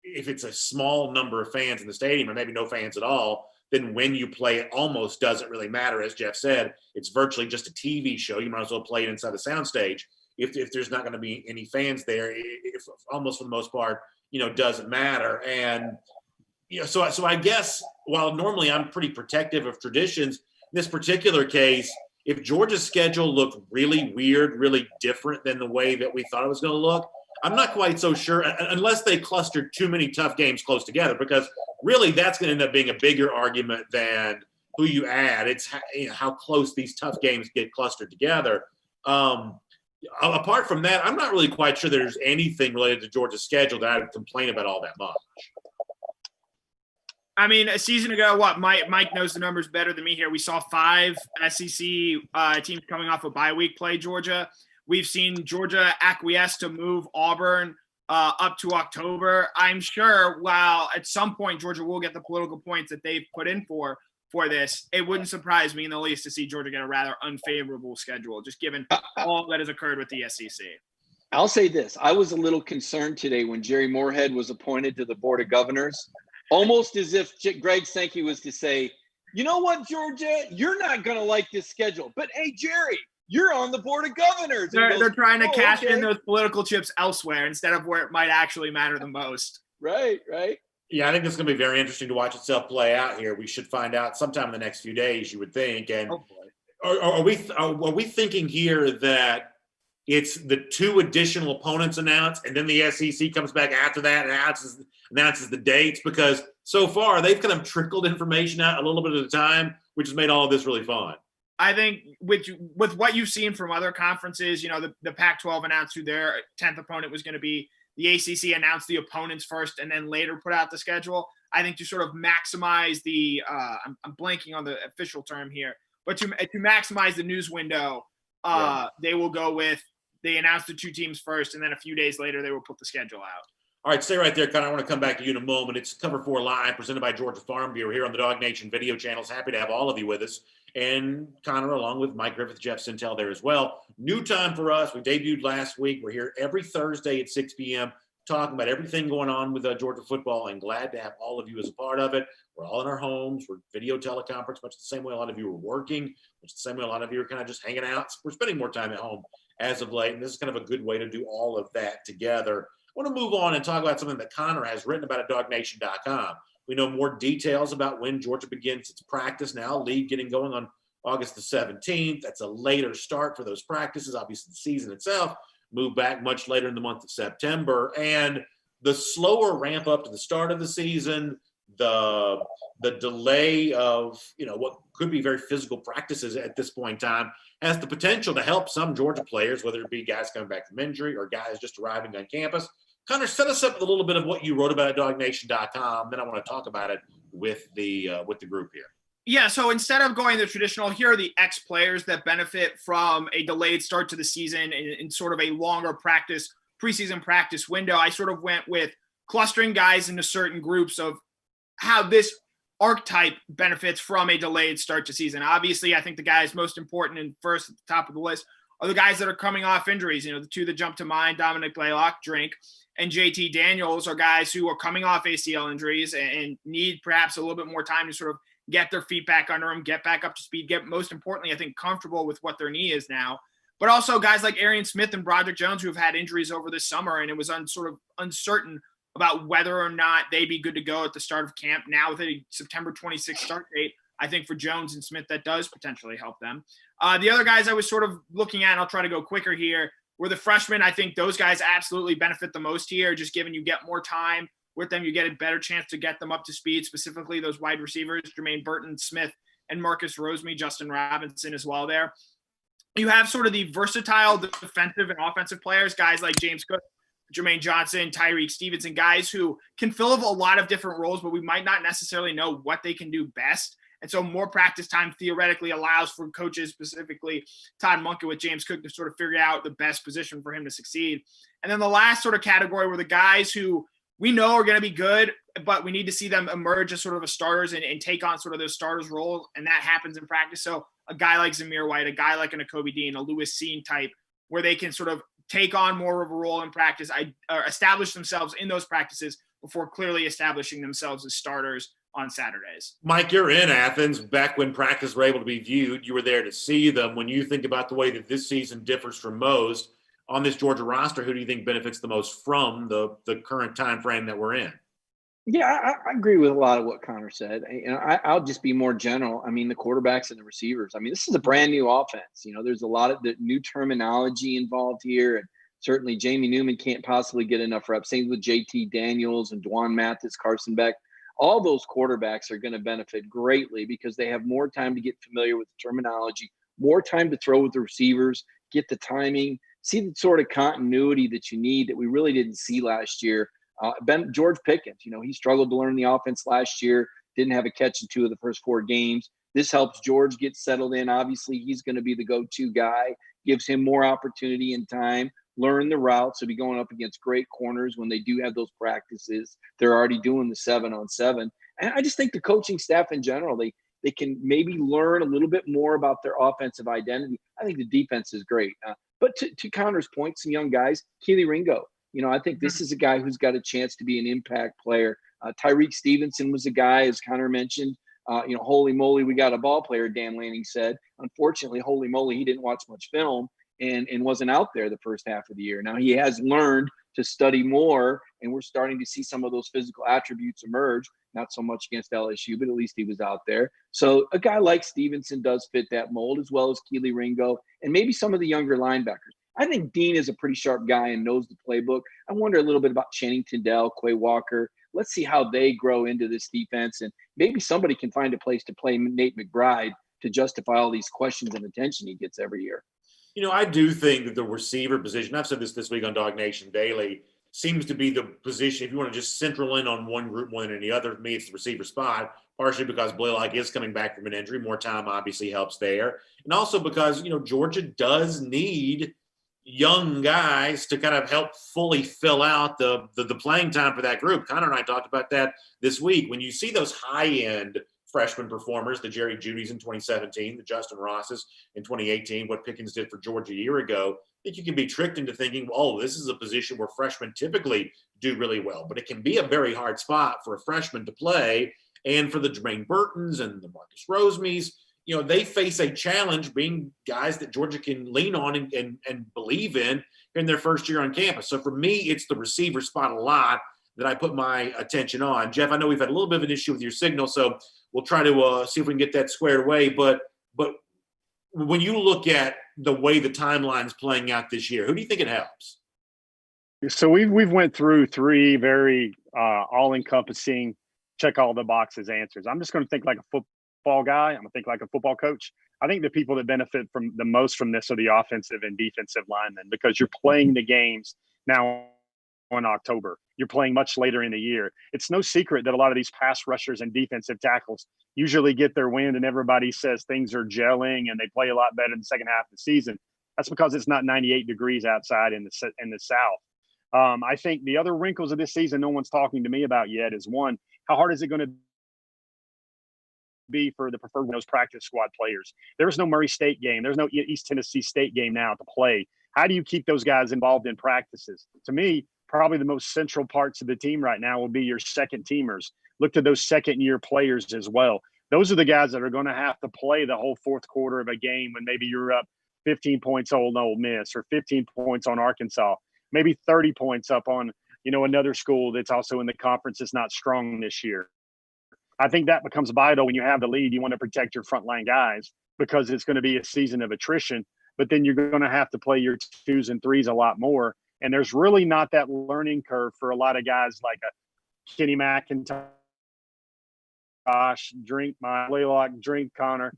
if it's a small number of fans in the stadium or maybe no fans at all, then when you play it almost doesn't really matter. As Jeff said, it's virtually just a TV show. You might as well play it inside a soundstage. If there's not going to be any fans there, if almost for the most part, you know, doesn't matter. And, you know, so I guess while normally I'm pretty protective of traditions, in this particular case, if Georgia's schedule looked really weird, really different than the way that we thought it was going to look, I'm not quite so sure, unless they clustered too many tough games close together, because really that's going to end up being a bigger argument than who you add. It's how close these tough games get clustered together. Apart from that, I'm not really quite sure there's anything related to Georgia's schedule that I would complain about all that much. I mean, a season ago, Mike knows the numbers better than me here. We saw 5 SEC teams coming off a bye week play Georgia. We've seen Georgia acquiesce to move Auburn up to October. I'm sure while at some point Georgia will get the political points that they've put in for this, it wouldn't surprise me in the least to see Georgia get a rather unfavorable schedule, just given all that has occurred with the SEC. I'll say this. I was a little concerned today when Jerry Moorhead was appointed to the Board of Governors, almost as if Greg Sankey was to say, you know what, Georgia, you're not going to like this schedule, but hey, Jerry, you're on the Board of Governors. They're trying to cash in those political chips elsewhere instead of where it might actually matter the most. Right. Yeah, I think it's going to be very interesting to watch itself play out here. We should find out sometime in the next few days, you would think. And are we thinking here that it's the 2 additional opponents announced, and then the SEC comes back after that and announces the dates? Because so far they've kind of trickled information out a little bit at a time, which has made all of this really fun. I think with what you've seen from other conferences, you know, the Pac-12 announced who their 10th opponent was going to be. The ACC announced the opponents first and then later put out the schedule. I think to sort of maximize the I'm blanking on the official term here, but to maximize the news window, they will go with they announced the 2 teams first, and then a few days later they will put the schedule out. All right, stay right there, Connor. I want to come back to you in a moment. It's Cover 4 Live, presented by Georgia Farm Bureau here on the Dog Nation video channels. Happy to have all of you with us. And Connor, along with Mike Griffith, Jeff Sintel there as well. New time for us. We debuted last week. We're here every Thursday at 6 p.m. talking about everything going on with Georgia football, and glad to have all of you as a part of it. We're all in our homes. We're video teleconference, much the same way a lot of you are working, much the same way a lot of you are kind of just hanging out. We're spending more time at home as of late, and this is kind of a good way to do all of that together. I want to move on and talk about something that Connor has written about at dognation.com. We know more details about when Georgia begins its practice now, league getting going on August the 17th. That's a later start for those practices. Obviously, the season itself moved back much later in the month of September. And the slower ramp up to the start of the season, the delay of, you know, what could be very physical practices at this point in time has the potential to help some Georgia players, whether it be guys coming back from injury or guys just arriving on campus. Connor, set us up with a little bit of what you wrote about at dognation.com. Then I want to talk about it with the group here. Yeah, so instead of going the traditional, here are the X players that benefit from a delayed start to the season in sort of a longer preseason practice window. I sort of went with clustering guys into certain groups of how this archetype benefits from a delayed start to season. Obviously, I think the guys most important and first at the top of the list are the guys that are coming off injuries. The two that jump to mind, Dominic Blaylock, Drink, and JT Daniels, are guys who are coming off ACL injuries and need perhaps a little bit more time to sort of get their feet back under them, get back up to speed, get, most importantly, I think, comfortable with what their knee is now. But also guys like Arian Smith and Broderick Jones, who have had injuries over this summer, and it was sort of uncertain about whether or not they'd be good to go at the start of camp. Now with a September 26th start date, I think for Jones and Smith, that does potentially help them. The other guys I was sort of looking at, and I'll try to go quicker here, were the freshmen. I think those guys absolutely benefit the most here, just given you get more time with them, you get a better chance to get them up to speed, specifically those wide receivers, Jermaine Burton, Smith, and Marcus Roseme, Justin Robinson as well there. You have sort of the versatile defensive and offensive players, guys like James Cook, Jermaine Johnson, Tyreek Stevenson, guys who can fill a lot of different roles, but we might not necessarily know what they can do best. And so more practice time theoretically allows for coaches, specifically Todd Monken with James Cook, to sort of figure out the best position for him to succeed. And then the last sort of category were the guys who we know are going to be good, but we need to see them emerge as sort of a starters and take on sort of those starters roles. And that happens in practice. So a guy like Zamir White, a guy like an Nakobe Dean, a Lewis Seen type, where they can sort of take on more of a role in practice, establish themselves in those practices before clearly establishing themselves as starters on Saturdays. Mike, you're in Athens. Back when practice were able to be viewed, you were there to see them. When you think about the way that this season differs from most on this Georgia roster, who do you think benefits the most from the current time frame that we're in? Yeah, I agree with a lot of what Connor said. I'll just be more general. I mean, the quarterbacks and the receivers. I mean, this is a brand new offense. There's a lot of the new terminology involved here. And certainly Jamie Newman can't possibly get enough reps. Same with JT Daniels and Dwan Mathis, Carson Beck. All those quarterbacks are going to benefit greatly because they have more time to get familiar with the terminology, more time to throw with the receivers, get the timing, see the sort of continuity that you need that we really didn't see last year. George Pickens, he struggled to learn the offense last year, didn't have a catch in 2 of the first 4 games. This helps George get settled in. Obviously, he's going to be the go-to guy, gives him more opportunity and time, learn the routes. So be going up against great corners when they do have those practices. They're already doing the 7-on-7. And I just think the coaching staff in general, they can maybe learn a little bit more about their offensive identity. I think the defense is great. But to Connor's point, some young guys, Keely Ringo, I think this is a guy who's got a chance to be an impact player. Tyreek Stevenson was a guy, as Connor mentioned, holy moly, we got a ball player, Dan Lanning said. Unfortunately, holy moly, he didn't watch much film and wasn't out there the first half of the year. Now he has learned to study more, and we're starting to see some of those physical attributes emerge, not so much against LSU, but at least he was out there. So a guy like Stevenson does fit that mold, as well as Keely Ringo and maybe some of the younger linebackers. I think Dean is a pretty sharp guy and knows the playbook. I wonder a little bit about Channing Tindall, Quay Walker. Let's see how they grow into this defense, and maybe somebody can find a place to play Nate McBride to justify all these questions and attention he gets every year. I do think that the receiver position, I've said this week on Dog Nation Daily, seems to be the position, if you want to just central in on one group more than any other, for me, it's the receiver spot, partially because Blaylock is coming back from an injury. More time obviously helps there. And also because, Georgia does need young guys to kind of help fully fill out the playing time for that group. Connor and I talked about that this week. When you see those high-end freshman performers, the Jerry Judys in 2017, the Justin Rosses in 2018, what Pickens did for Georgia a year ago, I think you can be tricked into thinking, oh, this is a position where freshmen typically do really well. But it can be a very hard spot for a freshman to play. And for the Jermaine Burtons and the Marcus Rosemes, they face a challenge being guys that Georgia can lean on and believe in their first year on campus. So for me, it's the receiver spot a lot that I put my attention on. Jeff, I know we've had a little bit of an issue with your signal, so we'll try to see if we can get that squared away. But when you look at the way the timeline's playing out this year, who do you think it helps? So we've went through 3 very all-encompassing, check all the boxes answers. I'm just going to think like a football guy. I'm going to think like a football coach. I think the people that benefit from the most from this are the offensive and defensive linemen, because you're playing the games now in October. You're playing much later in the year. It's no secret that a lot of these pass rushers and defensive tackles usually get their wind and everybody says things are gelling and they play a lot better in the second half of the season. That's because it's not 98 degrees outside in the South. I think the other wrinkles of this season no one's talking to me about yet is, one, how hard is it going to be for the preferred those practice squad players. There's no Murray State game. There's no East Tennessee State game now to play. How do you keep those guys involved in practices? To me, probably the most central parts of the team right now will be your second teamers. Look to those second-year players as well. Those are the guys that are going to have to play the whole fourth quarter of a game when maybe you're up 15 points on Ole Miss or 15 points on Arkansas, maybe 30 points up on, another school that's also in the conference that's not strong this year. I think that becomes vital when you have the lead. You want to protect your frontline guys because it's going to be a season of attrition, but then you're going to have to play your 2s and 3s a lot more. And there's really not that learning curve for a lot of guys like a Kenny McIntosh, drink my Laylock, drink Connor,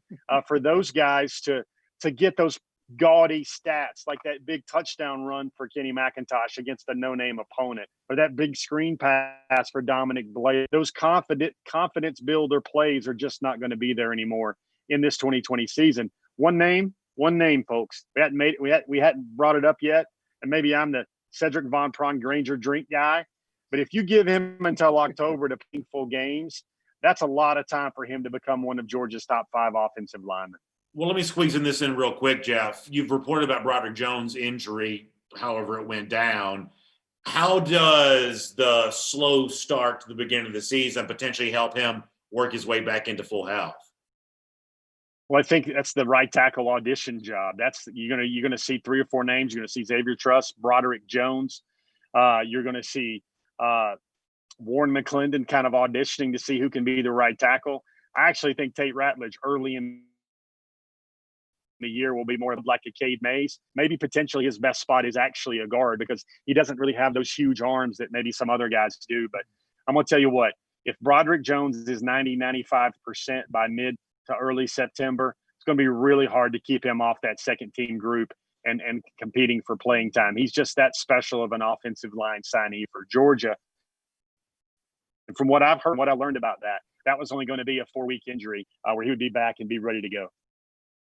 for those guys to get those gaudy stats like that big touchdown run for Kenny McIntosh against a no-name opponent, or that big screen pass for Dominic Blake. Those confidence builder plays are just not going to be there anymore in this 2020 season. One name, folks. We hadn't brought it up yet, and maybe I'm the Cedric Von Pron Granger drink guy, but if you give him until October to play full games, that's a lot of time for him to become one of Georgia's top 5 offensive linemen. Well, let me squeeze this in real quick, Jeff. You've reported about Broderick Jones' injury, however it went down. How does the slow start to the beginning of the season potentially help him work his way back into full health? Well, I think that's the right tackle audition job. You're gonna see 3 or 4 names. You're gonna see Xavier Truss, Broderick Jones. You're gonna see Warren McClendon kind of auditioning to see who can be the right tackle. I actually think Tate Ratledge early in the year will be more like a Cade Mays. Maybe potentially his best spot is actually a guard because he doesn't really have those huge arms that maybe some other guys do. But I'm going to tell you what, if Broderick Jones is 90-95% by mid to early September, it's going to be really hard to keep him off that second team group and competing for playing time. He's just that special of an offensive line signee for Georgia. And from what I've heard, what I learned about that was only going to be a 4-week injury where he would be back and be ready to go.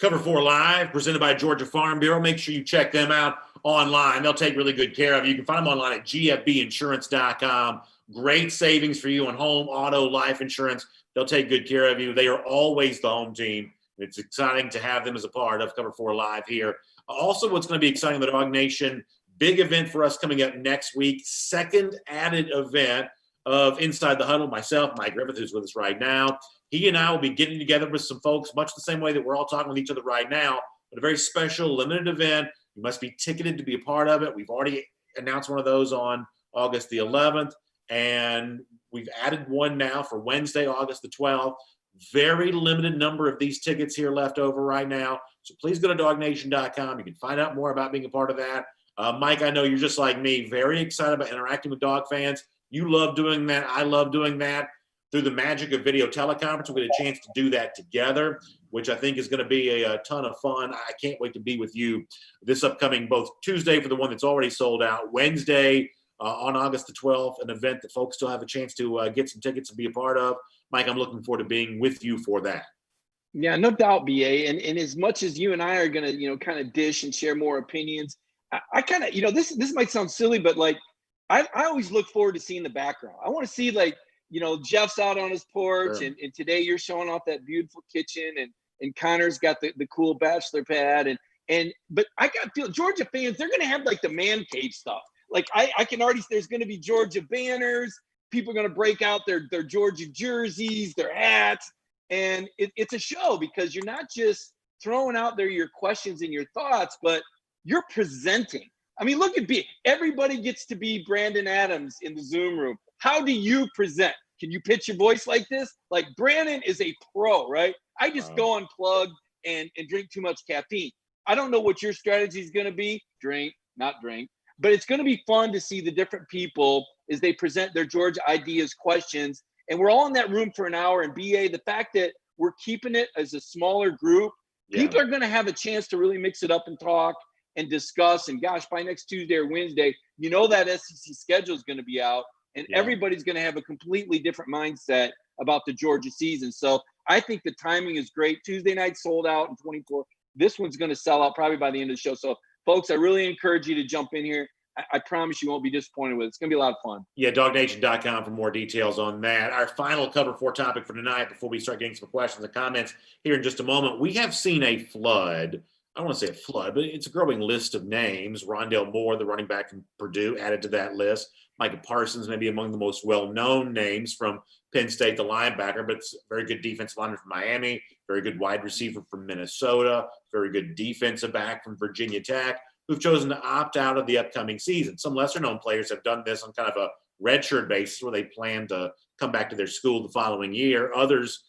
Cover 4 Live, presented by Georgia Farm Bureau. Make sure you check them out online. They'll take really good care of you. You can find them online at gfbinsurance.com. Great savings for you on home, auto, life insurance. They'll take good care of you. They are always the home team. It's exciting to have them as a part of Cover 4 Live here. Also, what's going to be exciting, the Dog Nation, big event for us coming up next week, second added event of Inside the Huddle. Myself, Mike Griffith, who's with us right now. He and I will be getting together with some folks, much the same way that we're all talking with each other right now, but a very special, limited event. You must be ticketed to be a part of it. We've already announced one of those on August the 11th, and we've added one now for Wednesday, August the 12th. Very limited number of these tickets here left over right now, so please go to dognation.com. You can find out more about being a part of that. Mike, I know you're just like me, very excited about interacting with dog fans. You love doing that. I love doing that. Through the magic of video teleconference, we get a chance to do that together, which I think is going to be a ton of fun. I can't wait to be with you this upcoming both Tuesday for the one that's already sold out, Wednesday on August the 12th, an event that folks still have a chance to get some tickets and be a part of. Mike, I'm looking forward to being with you for that. Yeah, no doubt, BA. And as much as you and I are going to, kind of dish and share more opinions, I kind of, this might sound silly, but like I always look forward to seeing the background. I want to see Jeff's out on his porch, Sure. and today you're showing off that beautiful kitchen, and Connor's got the cool bachelor pad, but I feel Georgia fans, they're gonna have like the man cave stuff. Like I can already, there's gonna be Georgia banners, people are gonna break out their Georgia jerseys, their hats, and it's a show because you're not just throwing out there your questions and your thoughts, but you're presenting. I mean, look at everybody gets to be Brandon Adams in the Zoom room. How do you present? Can you pitch your voice like this? Like Brandon is a pro, right? I just go unplugged and drink too much caffeine. I don't know what your strategy is going to be. Drink, not drink. But it's going to be fun to see the different people as they present their Georgia ideas, questions. And we're all in that room for an hour. And BA, the fact that we're keeping it as a smaller group, people are going to have a chance to really mix it up and talk and discuss. And gosh, by next Tuesday or Wednesday, that SEC schedule is going to be out. And everybody's going to have a completely different mindset about the Georgia season. So I think the timing is great. Tuesday night sold out in 24. This one's going to sell out probably by the end of the show. So, folks, I really encourage you to jump in here. I promise you won't be disappointed with it. It's going to be a lot of fun. Yeah, dognation.com for more details on that. Our final cover four topic for tonight before we start getting some questions and comments here in just a moment. We have seen a flood. I don't want to say a flood, but it's a growing list of names. Rondale Moore, the running back from Purdue, added to that list. Micah Parsons, maybe among the most well-known names from Penn State, the linebacker, but it's a very good defensive lineman from Miami, very good wide receiver from Minnesota, very good defensive back from Virginia Tech, who've chosen to opt out of the upcoming season. Some lesser-known players have done this on kind of a redshirt basis where they plan to come back to their school the following year. Others,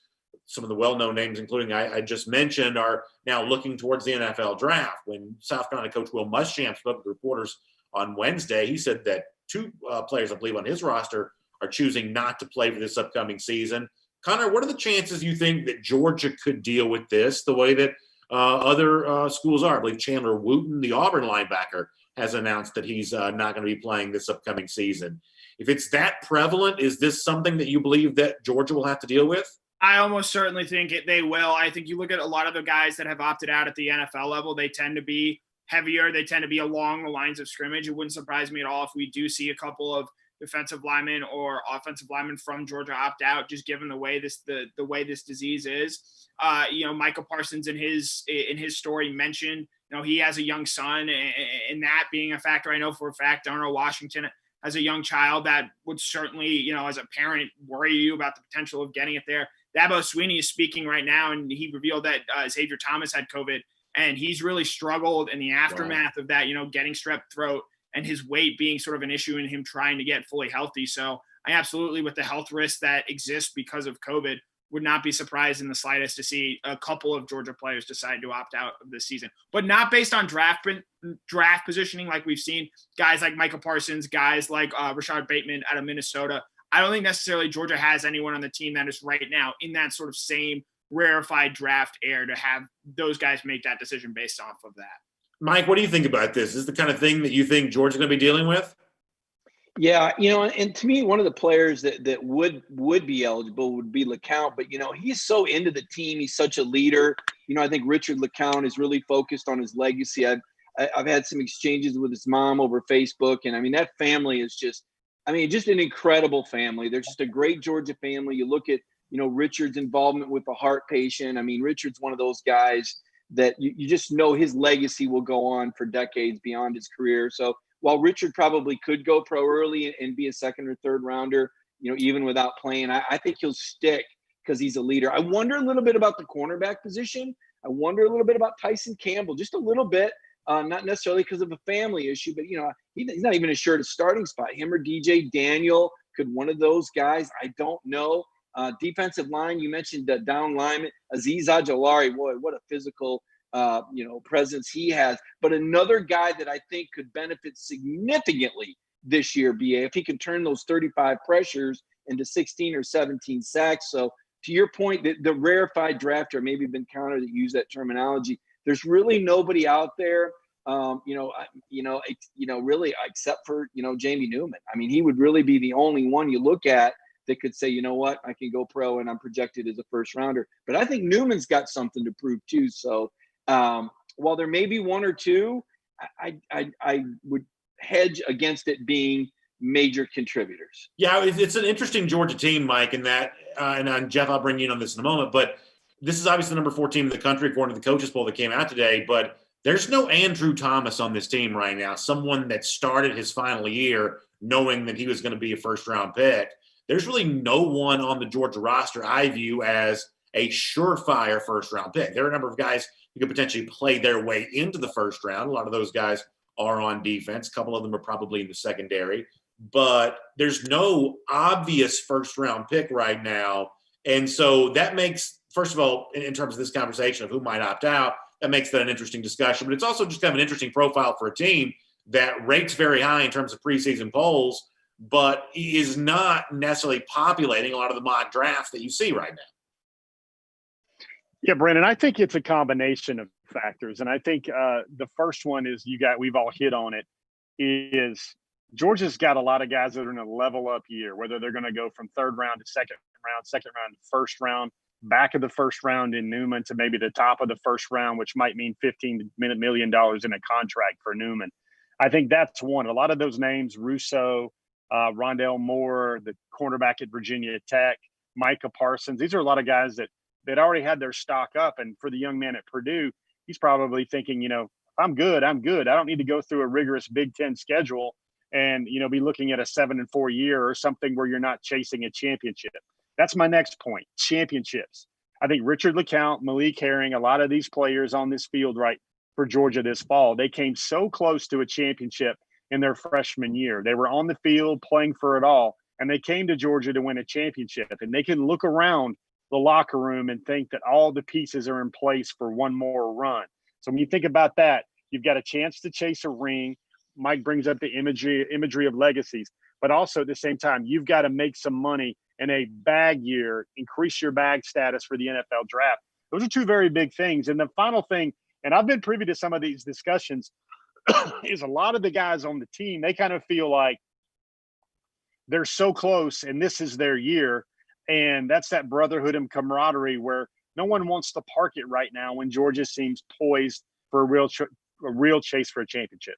some of the well-known names, including I just mentioned, are now looking towards the NFL draft. When South Carolina coach Will Muschamp spoke with reporters on Wednesday, he said that two players, I believe, on his roster are choosing not to play for this upcoming season. Connor, what are the chances you think that Georgia could deal with this the way that other schools are? I believe Chandler Wooten, the Auburn linebacker, has announced that he's not going to be playing this upcoming season. If it's that prevalent, is this something that you believe that Georgia will have to deal with? I almost certainly think they will. I think you look at a lot of the guys that have opted out at the NFL level, they tend to be heavier. They tend to be along the lines of scrimmage. It wouldn't surprise me at all if we do see a couple of defensive linemen or offensive linemen from Georgia opt out, just given the way this disease is. Micah Parsons in his story mentioned, he has a young son, and that being a factor. I know for a fact Darnell Washington has a young child that would certainly, as a parent, worry you about the potential of getting it there. Dabo Swinney is speaking right now, and he revealed that Xavier Thomas had COVID, and he's really struggled in the aftermath of that, getting strep throat and his weight being sort of an issue in him trying to get fully healthy. So I absolutely, with the health risks that exist because of COVID, would not be surprised in the slightest to see a couple of Georgia players decide to opt out of this season, but not based on draft positioning like we've seen guys like Micah Parsons, guys like Rashad Bateman out of Minnesota. I don't think necessarily Georgia has anyone on the team that is right now in that sort of same rarefied draft air to have those guys make that decision based off of that. Mike, what do you think about this? Is this the kind of thing that you think Georgia's going to be dealing with? Yeah, and to me, one of the players that would be eligible would be LeCount, but he's so into the team. He's such a leader. I think Richard LeCount is really focused on his legacy. I've had some exchanges with his mom over Facebook, and that family is just an incredible family. They're just a great Georgia family. You look at Richard's involvement with the heart patient. Richard's one of those guys that you just know his legacy will go on for decades beyond his career. So while Richard probably could go pro early and be a second or third rounder, even without playing, I think he'll stick because he's a leader. I wonder a little bit about the cornerback position. I wonder a little bit about Tyson Campbell, just a little bit, not necessarily because of a family issue, but he's not even assured a starting spot. Him or DJ Daniel, could one of those guys? I don't know. Defensive line, you mentioned the down lineman, Azeez Ojulari. Boy, what a physical presence he has. But another guy that I think could benefit significantly this year, BA, if he can turn those 35 pressures into 16 or 17 sacks. So to your point, the rarefied drafter, maybe been counted that use that terminology. There's really nobody out there, really except for, Jamie Newman. He would really be the only one you look at that could say, what, I can go pro and I'm projected as a first rounder. But I think Newman's got something to prove too. So while there may be one or two, I would hedge against it being major contributors. Yeah, it's an interesting Georgia team, Mike, in that, and Jeff, I'll bring you in on this in a moment, but this is obviously the number 4 team in the country according to the coaches poll that came out today, but there's no Andrew Thomas on this team right now, someone that started his final year knowing that he was going to be a first-round pick. There's really no one on the Georgia roster I view as a surefire first-round pick. There are a number of guys who could potentially play their way into the first round. A lot of those guys are on defense. A couple of them are probably in the secondary. But there's no obvious first-round pick right now. And so that makes, first of all, in terms of this conversation of who might opt out, that makes that an interesting discussion. But it's also just kind of an interesting profile for a team that rates very high in terms of preseason polls, but is not necessarily populating a lot of the mock drafts that you see right now. Yeah, Brandon, I think it's a combination of factors. And I think the first one is we've all hit on it, is Georgia's got a lot of guys that are in a level up year, whether they're going to go from third round to second round to first round, back of the first round in Newman to maybe the top of the first round, which might mean $15 million in a contract for Newman. I think that's one. A lot of those names, Russo, Rondell Moore, the cornerback at Virginia Tech, Micah Parsons, these are a lot of guys that already had their stock up. And for the young man at Purdue, he's probably thinking, I'm good. I don't need to go through a rigorous Big Ten schedule and, be looking at a 7-4 year or something where you're not chasing a championship. That's my next point, championships. I think Richard LeCount, Malik Herring, a lot of these players on this field right for Georgia this fall, they came so close to a championship in their freshman year. They were on the field playing for it all, and they came to Georgia to win a championship. And they can look around the locker room and think that all the pieces are in place for one more run. So when you think about that, you've got a chance to chase a ring. Mike brings up the imagery of legacies, but also at the same time, you've got to make some money in a bag year, increase your bag status for the NFL draft. Those are two very big things. And the final thing, and I've been privy to some of these discussions, is a lot of the guys on the team, they kind of feel like they're so close and this is their year. And that's that brotherhood and camaraderie where no one wants to park it right now when Georgia seems poised for a real chase for a championship.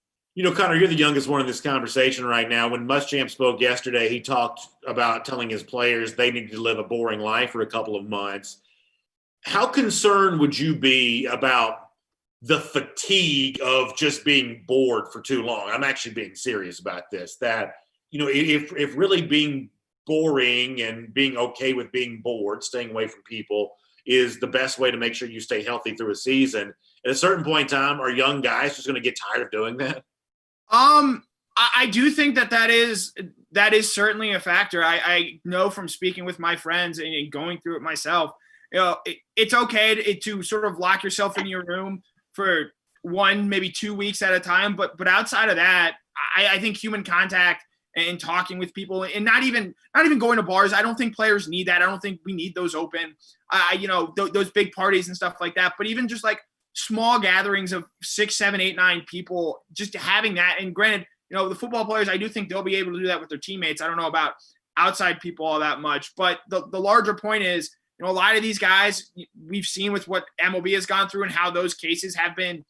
Connor, you're the youngest one in this conversation right now. When Muschamp spoke yesterday, he talked about telling his players they needed to live a boring life for a couple of months. How concerned would you be about the fatigue of just being bored for too long? I'm actually being serious about this, that, if really being boring and being okay with being bored, staying away from people, is the best way to make sure you stay healthy through a season. At a certain point in time, are young guys just going to get tired of doing that? I do think that is certainly a factor. I know from speaking with my friends and going through it myself, it's okay to sort of lock yourself in your room for 1, maybe 2 weeks at a time. But outside of that, I think human contact and talking with people and not even going to bars. I don't think players need that. I don't think we need those open, those big parties and stuff like that. But even just like small gatherings of 6, 7, 8, 9 people, just having that. And granted, the football players, I do think they'll be able to do that with their teammates. I don't know about outside people all that much, but the larger point is, a lot of these guys we've seen with what MLB has gone through and how those cases have been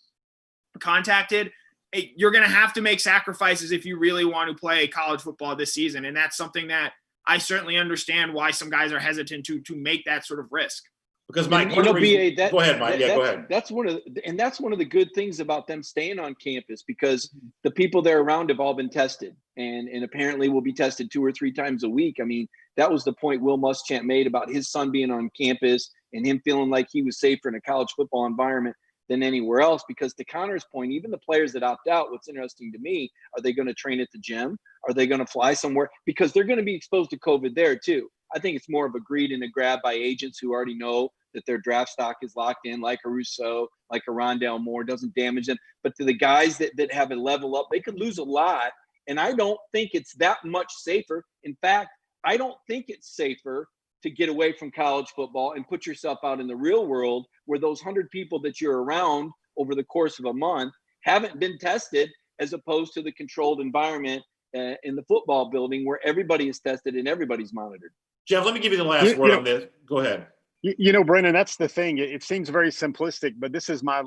contacted. You're going to have to make sacrifices if you really want to play college football this season. And that's something that I certainly understand why some guys are hesitant to make that sort of risk. Because Mike, go ahead, Mike. Go ahead. That's one of the good things about them staying on campus, because the people they're around have all been tested and apparently will be tested 2 or 3 times a week. I mean, that was the point Will Muschamp made about his son being on campus and him feeling like he was safer in a college football environment than anywhere else. Because to Connor's point, even the players that opt out, what's interesting to me, are they going to train at the gym? Are they going to fly somewhere? Because they're going to be exposed to COVID there too. I think it's more of a greed and a grab by agents who already know that their draft stock is locked in, like a Rousseau, like a Rondell Moore, doesn't damage them. But to the guys that have a level up, they could lose a lot. And I don't think it's that much safer. In fact, I don't think it's safer to get away from college football and put yourself out in the real world where those 100 people that you're around over the course of a month haven't been tested, as opposed to the controlled environment in the football building where everybody is tested and everybody's monitored. Jeff, let me give you the last word on this. Go ahead. Brennan, that's the thing. It seems very simplistic, but this is my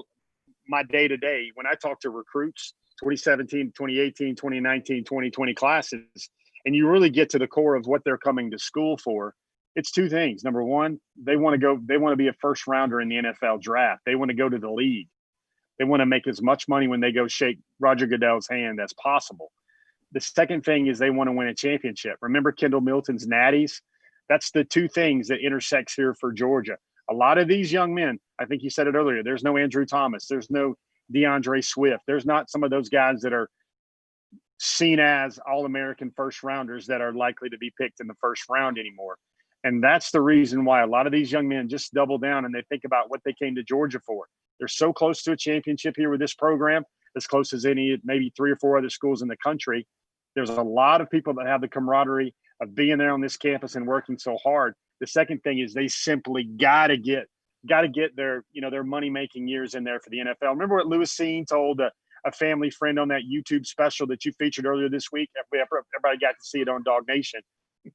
day-to-day. When I talk to recruits, 2017, 2018, 2019, 2020 classes, and you really get to the core of what they're coming to school for, it's 2 things. Number one, they want to be a first rounder in the NFL draft. They want to go to the league. They want to make as much money when they go shake Roger Goodell's hand as possible. The second thing is they want to win a championship. Remember Kendall Milton's natties? That's the 2 things that intersects here for Georgia. A lot of these young men, I think you said it earlier, there's no Andrew Thomas. There's no DeAndre Swift. There's not some of those guys that are seen as All-American first rounders that are likely to be picked in the first round anymore. And that's the reason why a lot of these young men just double down and they think about what they came to Georgia for. They're so close to a championship here with this program, as close as any, maybe 3 or 4 other schools in the country. There's a lot of people that have the camaraderie of being there on this campus and working so hard. The second thing is they simply got to get their, their money-making years in there for the NFL. Remember what Lewis Seen told a family friend on that YouTube special that you featured earlier this week? Everybody got to see it on Dog Nation.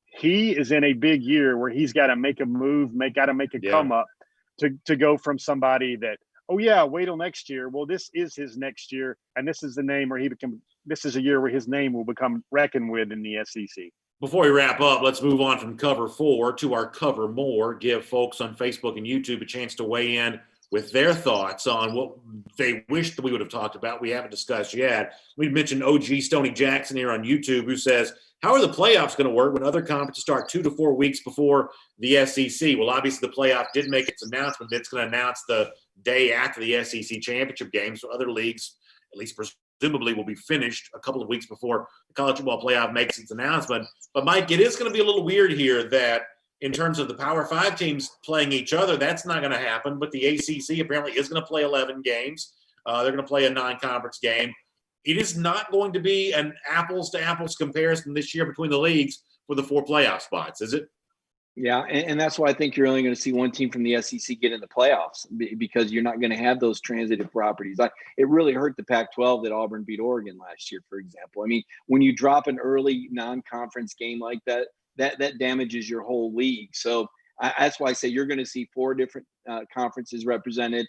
He is in a big year where he's got to make a move, got to make a come up to go from somebody that, oh yeah, wait till next year. Well, this is his next year, and this is the name where he this is a year where his name will become reckoned with in the SEC. Before we wrap up, let's move on from Cover 4 to our Cover More. Give folks on Facebook and YouTube a chance to weigh in with their thoughts on what they wish that we would have talked about. We haven't discussed yet. We mentioned OG Stoney Jackson here on YouTube, who says, how are the playoffs going to work when other conferences start 2 to 4 weeks before the SEC? Well, obviously the playoff did make its announcement. It's going to announce the day after the SEC championship game. So other leagues, at least presumably, will be finished a couple of weeks before the college football playoff makes its announcement. But Mike, it is going to be a little weird here that in terms of the Power 5 teams playing each other, that's not going to happen. But the ACC apparently is going to play 11 games. They're going to play a non-conference game. It is not going to be an apples-to-apples comparison this year between the leagues for the 4 playoff spots, is it? Yeah, and that's why I think you're only going to see one team from the SEC get in the playoffs, because you're not going to have those transitive properties. It really hurt the Pac-12 that Auburn beat Oregon last year, for example. I mean, when you drop an early non-conference game like that, that damages your whole league. So that's why I say you're going to see 4 different conferences represented.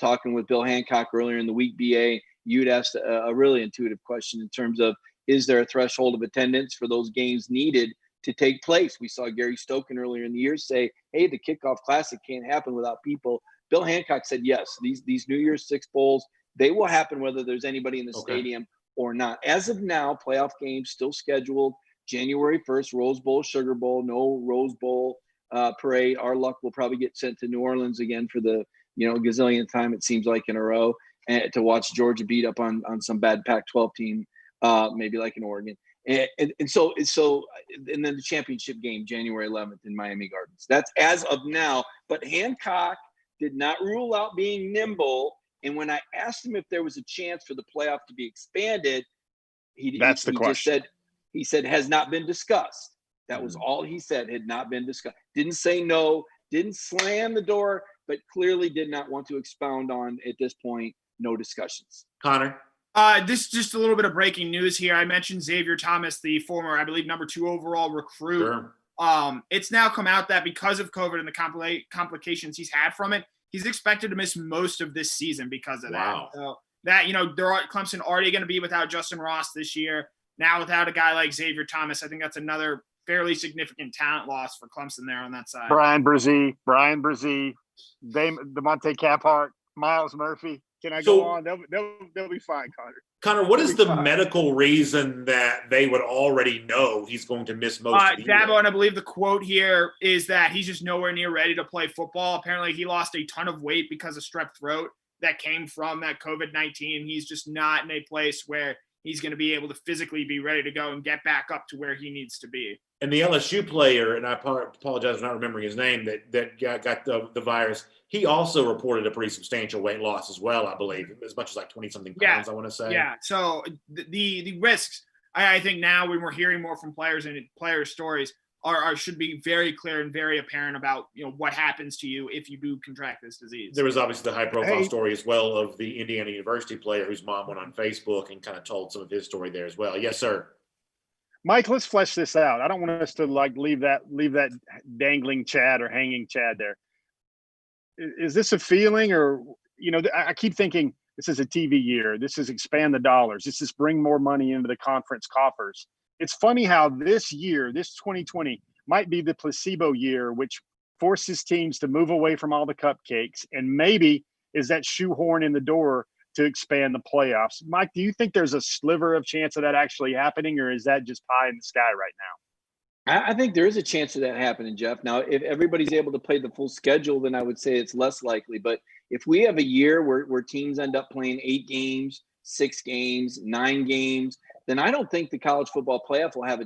Talking with Bill Hancock earlier in the week, BA, you'd asked a really intuitive question in terms of, is there a threshold of attendance for those games needed to take place? We saw Gary Stokan earlier in the year say, hey, the Kickoff Classic can't happen without people. Bill Hancock said, yes, these New Year's Six Bowls, they will happen whether there's anybody in the stadium or not. As of now, playoff games still scheduled January 1st, Rose Bowl, Sugar Bowl, no Rose Bowl parade. Our luck will probably get sent to New Orleans again for the gazillionth time, it seems like, in a row, and to watch Georgia beat up on some bad Pac-12 team, maybe like in Oregon. And so and then the championship game, January 11th in Miami Gardens. That's as of now. But Hancock did not rule out being nimble. And when I asked him if there was a chance for the playoff to be expanded, he just said has not been discussed. That was all he said, had not been discussed. Didn't say no, didn't slam the door, but clearly did not want to expound on, at this point, no discussions. Connor? This is just a little bit of breaking news here. I mentioned Xavier Thomas, the former, I believe, number 2 overall recruit. Sure. It's now come out that because of COVID and the complications he's had from it, he's expected to miss most of this season because of that. So that, Clemson already going to be without Justin Ross this year. Now without a guy like Xavier Thomas, I think that's another fairly significant talent loss for Clemson there on that side. Brian Brzee, DeMonte Caphart, Miles Murphy. Can I go on? They'll be fine, Connor. Connor, what is the medical reason that they would already know he's going to miss most of the year? Dabo, and I believe the quote here is that he's just nowhere near ready to play football. Apparently, he lost a ton of weight because of strep throat that came from that COVID-19. He's just not in a place where he's going to be able to physically be ready to go and get back up to where he needs to be. And the LSU player, and I apologize for not remembering his name, that got the virus, he also reported a pretty substantial weight loss as well, I believe, as much as like 20-something pounds, I want to say. Yeah, so the risks, I think now when we're hearing more from players and players' stories, should be very clear and very apparent about what happens to you if you do contract this disease. There was obviously the high-profile story as well of the Indiana University player whose mom went on Facebook and kind of told some of his story there as well. Yes, sir. Mike, let's flesh this out. I don't want us to leave that dangling Chad or hanging Chad there. Is this a feeling, or I keep thinking this is a TV year. This is expand the dollars. This is bring more money into the conference coffers. It's funny how this year, this 2020, might be the placebo year, which forces teams to move away from all the cupcakes and maybe is that shoehorn in the door to expand the playoffs. Mike, do you think there's a sliver of chance of that actually happening, or is that just pie in the sky right now? I think there is a chance of that happening, Jeff. Now, if everybody's able to play the full schedule, then I would say it's less likely. But if we have a year where teams end up playing 8 games, 6 games, 9 games, then I don't think the college football playoff will have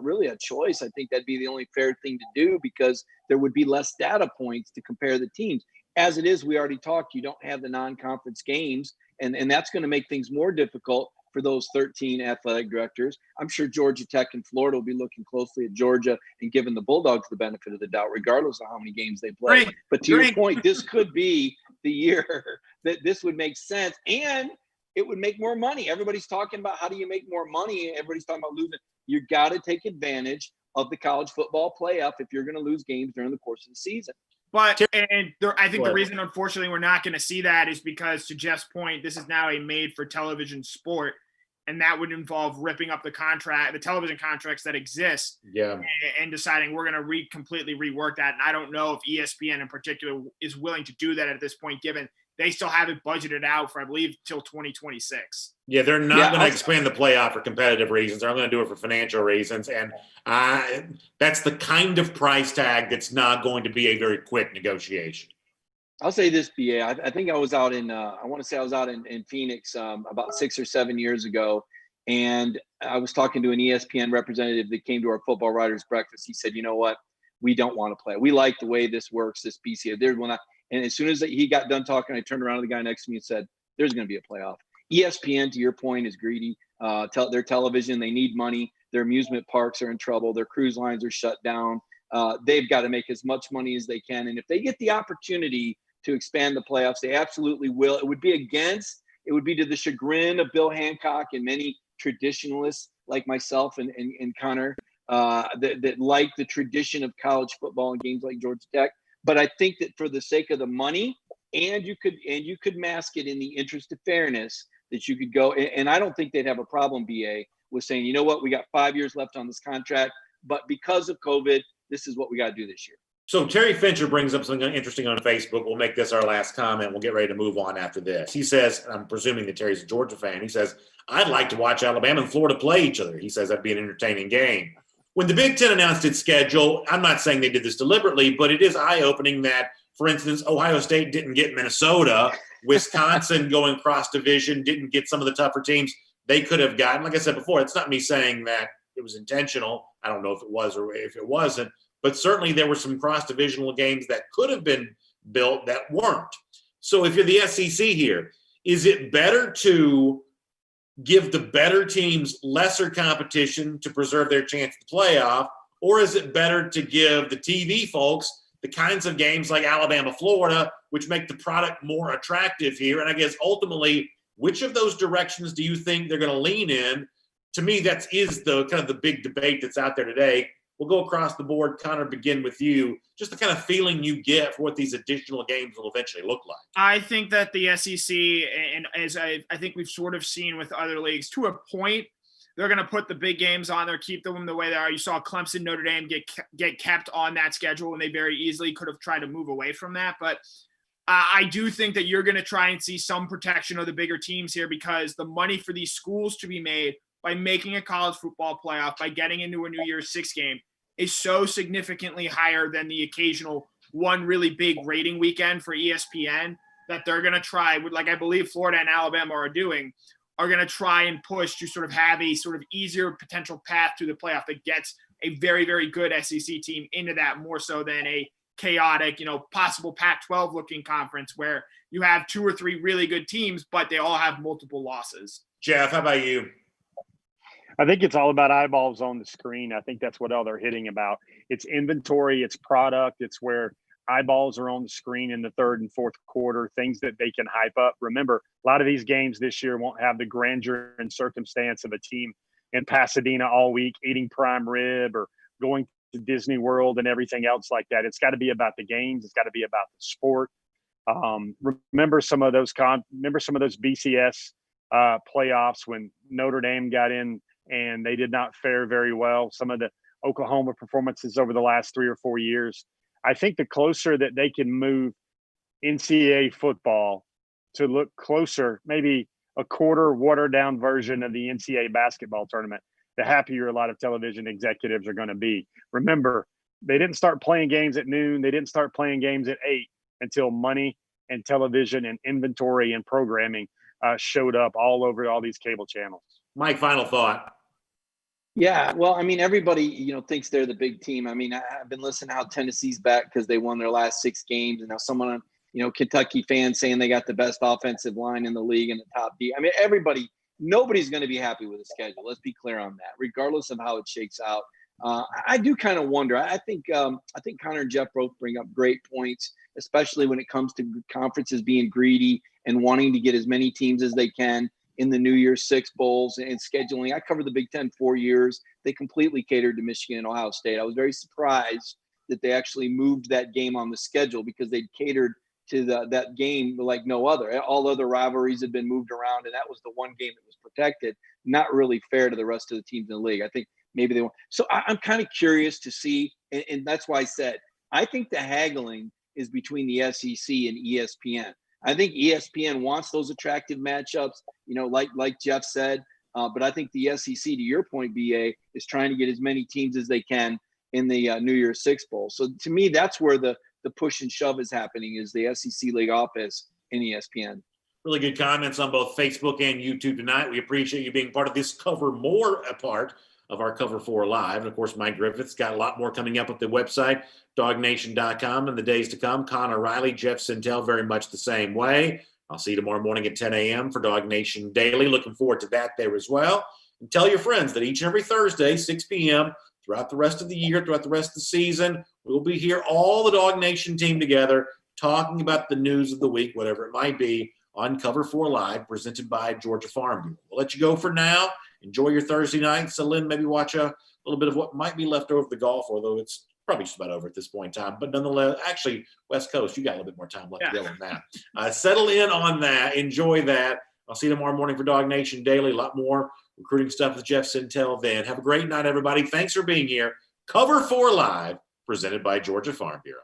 really a choice. I think that'd be the only fair thing to do, because there would be less data points to compare the teams. As it is, we already talked, you don't have the non-conference games, and that's going to make things more difficult for those 13 athletic directors. I'm sure Georgia Tech and Florida will be looking closely at Georgia and giving the Bulldogs the benefit of the doubt, regardless of how many games they play. But to your point, this could be the year that this would make sense, and it would make more money. Everybody's talking about how do you make more money. Everybody's talking about losing. You got to take advantage of the college football playoff if you're going to lose games during the course of the season. But I think the reason, unfortunately, we're not going to see that is because, to Jeff's point, this is now a made-for-television sport. and that would involve ripping up the television contracts that exist, and deciding we're going to completely rework that. And I don't know if ESPN in particular is willing to do that at this point, given they still have it budgeted out for, I believe, till 2026. Yeah, they're not going to expand the playoff for competitive reasons. They're going to do it for financial reasons. And that's the kind of price tag that's not going to be a very quick negotiation. I'll say this, BA. I think I was out in in Phoenix about 6 or 7 years ago. And I was talking to an ESPN representative that came to our football writers breakfast. He said, you know what? We don't want to play. We like the way this works, this BCA. And as soon as he got done talking, I turned around to the guy next to me and said, there's going to be a playoff. ESPN, to your point, is greedy. Their television, they need money. Their amusement parks are in trouble. Their cruise lines are shut down. They've got to make as much money as they can. And if they get the opportunity to expand the playoffs, they absolutely will. It would be to the chagrin of Bill Hancock and many traditionalists like myself and Connor that like the tradition of college football and games like Georgia Tech. But I think that for the sake of the money, and you could mask it in the interest of fairness, that you could go, and I don't think they'd have a problem, BA, with saying, you know what, we got 5 years left on this contract, but because of COVID, this is what we got to do this year. So Terry Fincher brings up something interesting on Facebook. We'll make this our last comment. We'll get ready to move on after this. He says, and I'm presuming that Terry's a Georgia fan, he says, I'd like to watch Alabama and Florida play each other. He says that'd be an entertaining game. When the Big Ten announced its schedule, I'm not saying they did this deliberately, but it is eye-opening that, for instance, Ohio State didn't get Minnesota. Wisconsin going cross-division didn't get some of the tougher teams they could have gotten. Like I said before, it's not me saying that it was intentional. I don't know if it was or if it wasn't. But certainly there were some cross-divisional games that could have been built that weren't. So if you're the SEC here, is it better to give the better teams lesser competition to preserve their chance at the playoff, or is it better to give the TV folks the kinds of games like Alabama, Florida, which make the product more attractive here? And I guess ultimately, which of those directions do you think they're going to lean in? To me, that is the kind of the big debate that's out there today. We'll go across the board. Connor, begin with you. Just the kind of feeling you get for what these additional games will eventually look like. I think that the SEC, and as I think we've sort of seen with other leagues, to a point, they're going to put the big games on there, keep them the way they are. You saw Clemson, Notre Dame get kept on that schedule, and they very easily could have tried to move away from that. But I do think that you're going to try and see some protection of the bigger teams here, because the money for these schools to be made by making a college football playoff, by getting into a New Year's Six game, is so significantly higher than the occasional one really big rating weekend for ESPN, that they're going to try, like I believe Florida and Alabama are doing, are going to try and push to sort of have a sort of easier potential path to the playoff that gets a very, very good SEC team into that, more so than a chaotic, possible Pac-12 looking conference where you have 2 or 3 really good teams, but they all have multiple losses. Jeff, how about you? I think it's all about eyeballs on the screen. I think that's what all they're hitting about. It's inventory, it's product, it's where eyeballs are on the screen in the third and fourth quarter, things that they can hype up. Remember, a lot of these games this year won't have the grandeur and circumstance of a team in Pasadena all week eating prime rib or going to Disney World and everything else like that. It's got to be about the games. It's got to be about the sport. Remember some of those BCS playoffs when Notre Dame got in and they did not fare very well. Some of the Oklahoma performances over the last 3 or 4 years. I think the closer that they can move NCAA football to look closer, maybe a quarter watered down version of the NCAA basketball tournament, the happier a lot of television executives are going to be. Remember, they didn't start playing games at noon. They didn't start playing games at 8 until money and television and inventory and programming showed up all over all these cable channels. Mike, final thought. Yeah, well, I mean, everybody, thinks they're the big team. I mean, I've been listening how Tennessee's back because they won their last 6 games, and now someone, Kentucky fans saying they got the best offensive line in the league and the top D. I mean, nobody's going to be happy with the schedule. Let's be clear on that, regardless of how it shakes out. I do kind of wonder. I think Connor and Jeff both bring up great points, especially when it comes to conferences being greedy and wanting to get as many teams as they can in the New Year's Six bowls and scheduling. I covered the Big Ten 4 years. They completely catered to Michigan and Ohio State. I was very surprised that they actually moved that game on the schedule because they'd catered to that game like no other. All other rivalries had been moved around, and that was the one game that was protected. Not really fair to the rest of the teams in the league. I think maybe they won't. So I'm kind of curious to see, and that's why I said I think the haggling is between the SEC and ESPN. I think ESPN wants those attractive matchups, like Jeff said. But I think the SEC, to your point, BA, is trying to get as many teams as they can in the New Year's Six Bowl. So to me, that's where the push and shove is happening, is the SEC League office and ESPN. Really good comments on both Facebook and YouTube tonight. We appreciate you being part of this Cover More part of our Cover 4 Live. And, of course, Mike Griffith's got a lot more coming up at the website, dognation.com, in the days to come. Connor Riley, Jeff Sintel, very much the same way. I'll see you tomorrow morning at 10 a.m. for Dog Nation Daily. Looking forward to that there as well. And tell your friends that each and every Thursday, 6 p.m., throughout the rest of the year, throughout the rest of the season, we'll be here, all the Dog Nation team together, talking about the news of the week, whatever it might be, on Cover 4 Live, presented by Georgia Farm Bureau. We'll let you go for now. Enjoy your Thursday night. Settle in, maybe watch a little bit of what might be left over of the golf, although it's probably just about over at this point in time. But nonetheless, actually, West Coast, you got a little bit more time left to go on that. Settle in on that. Enjoy that. I'll see you tomorrow morning for Dog Nation Daily. A lot more recruiting stuff with Jeff Sintel then. Have a great night, everybody. Thanks for being here. Cover 4 Live, presented by Georgia Farm Bureau.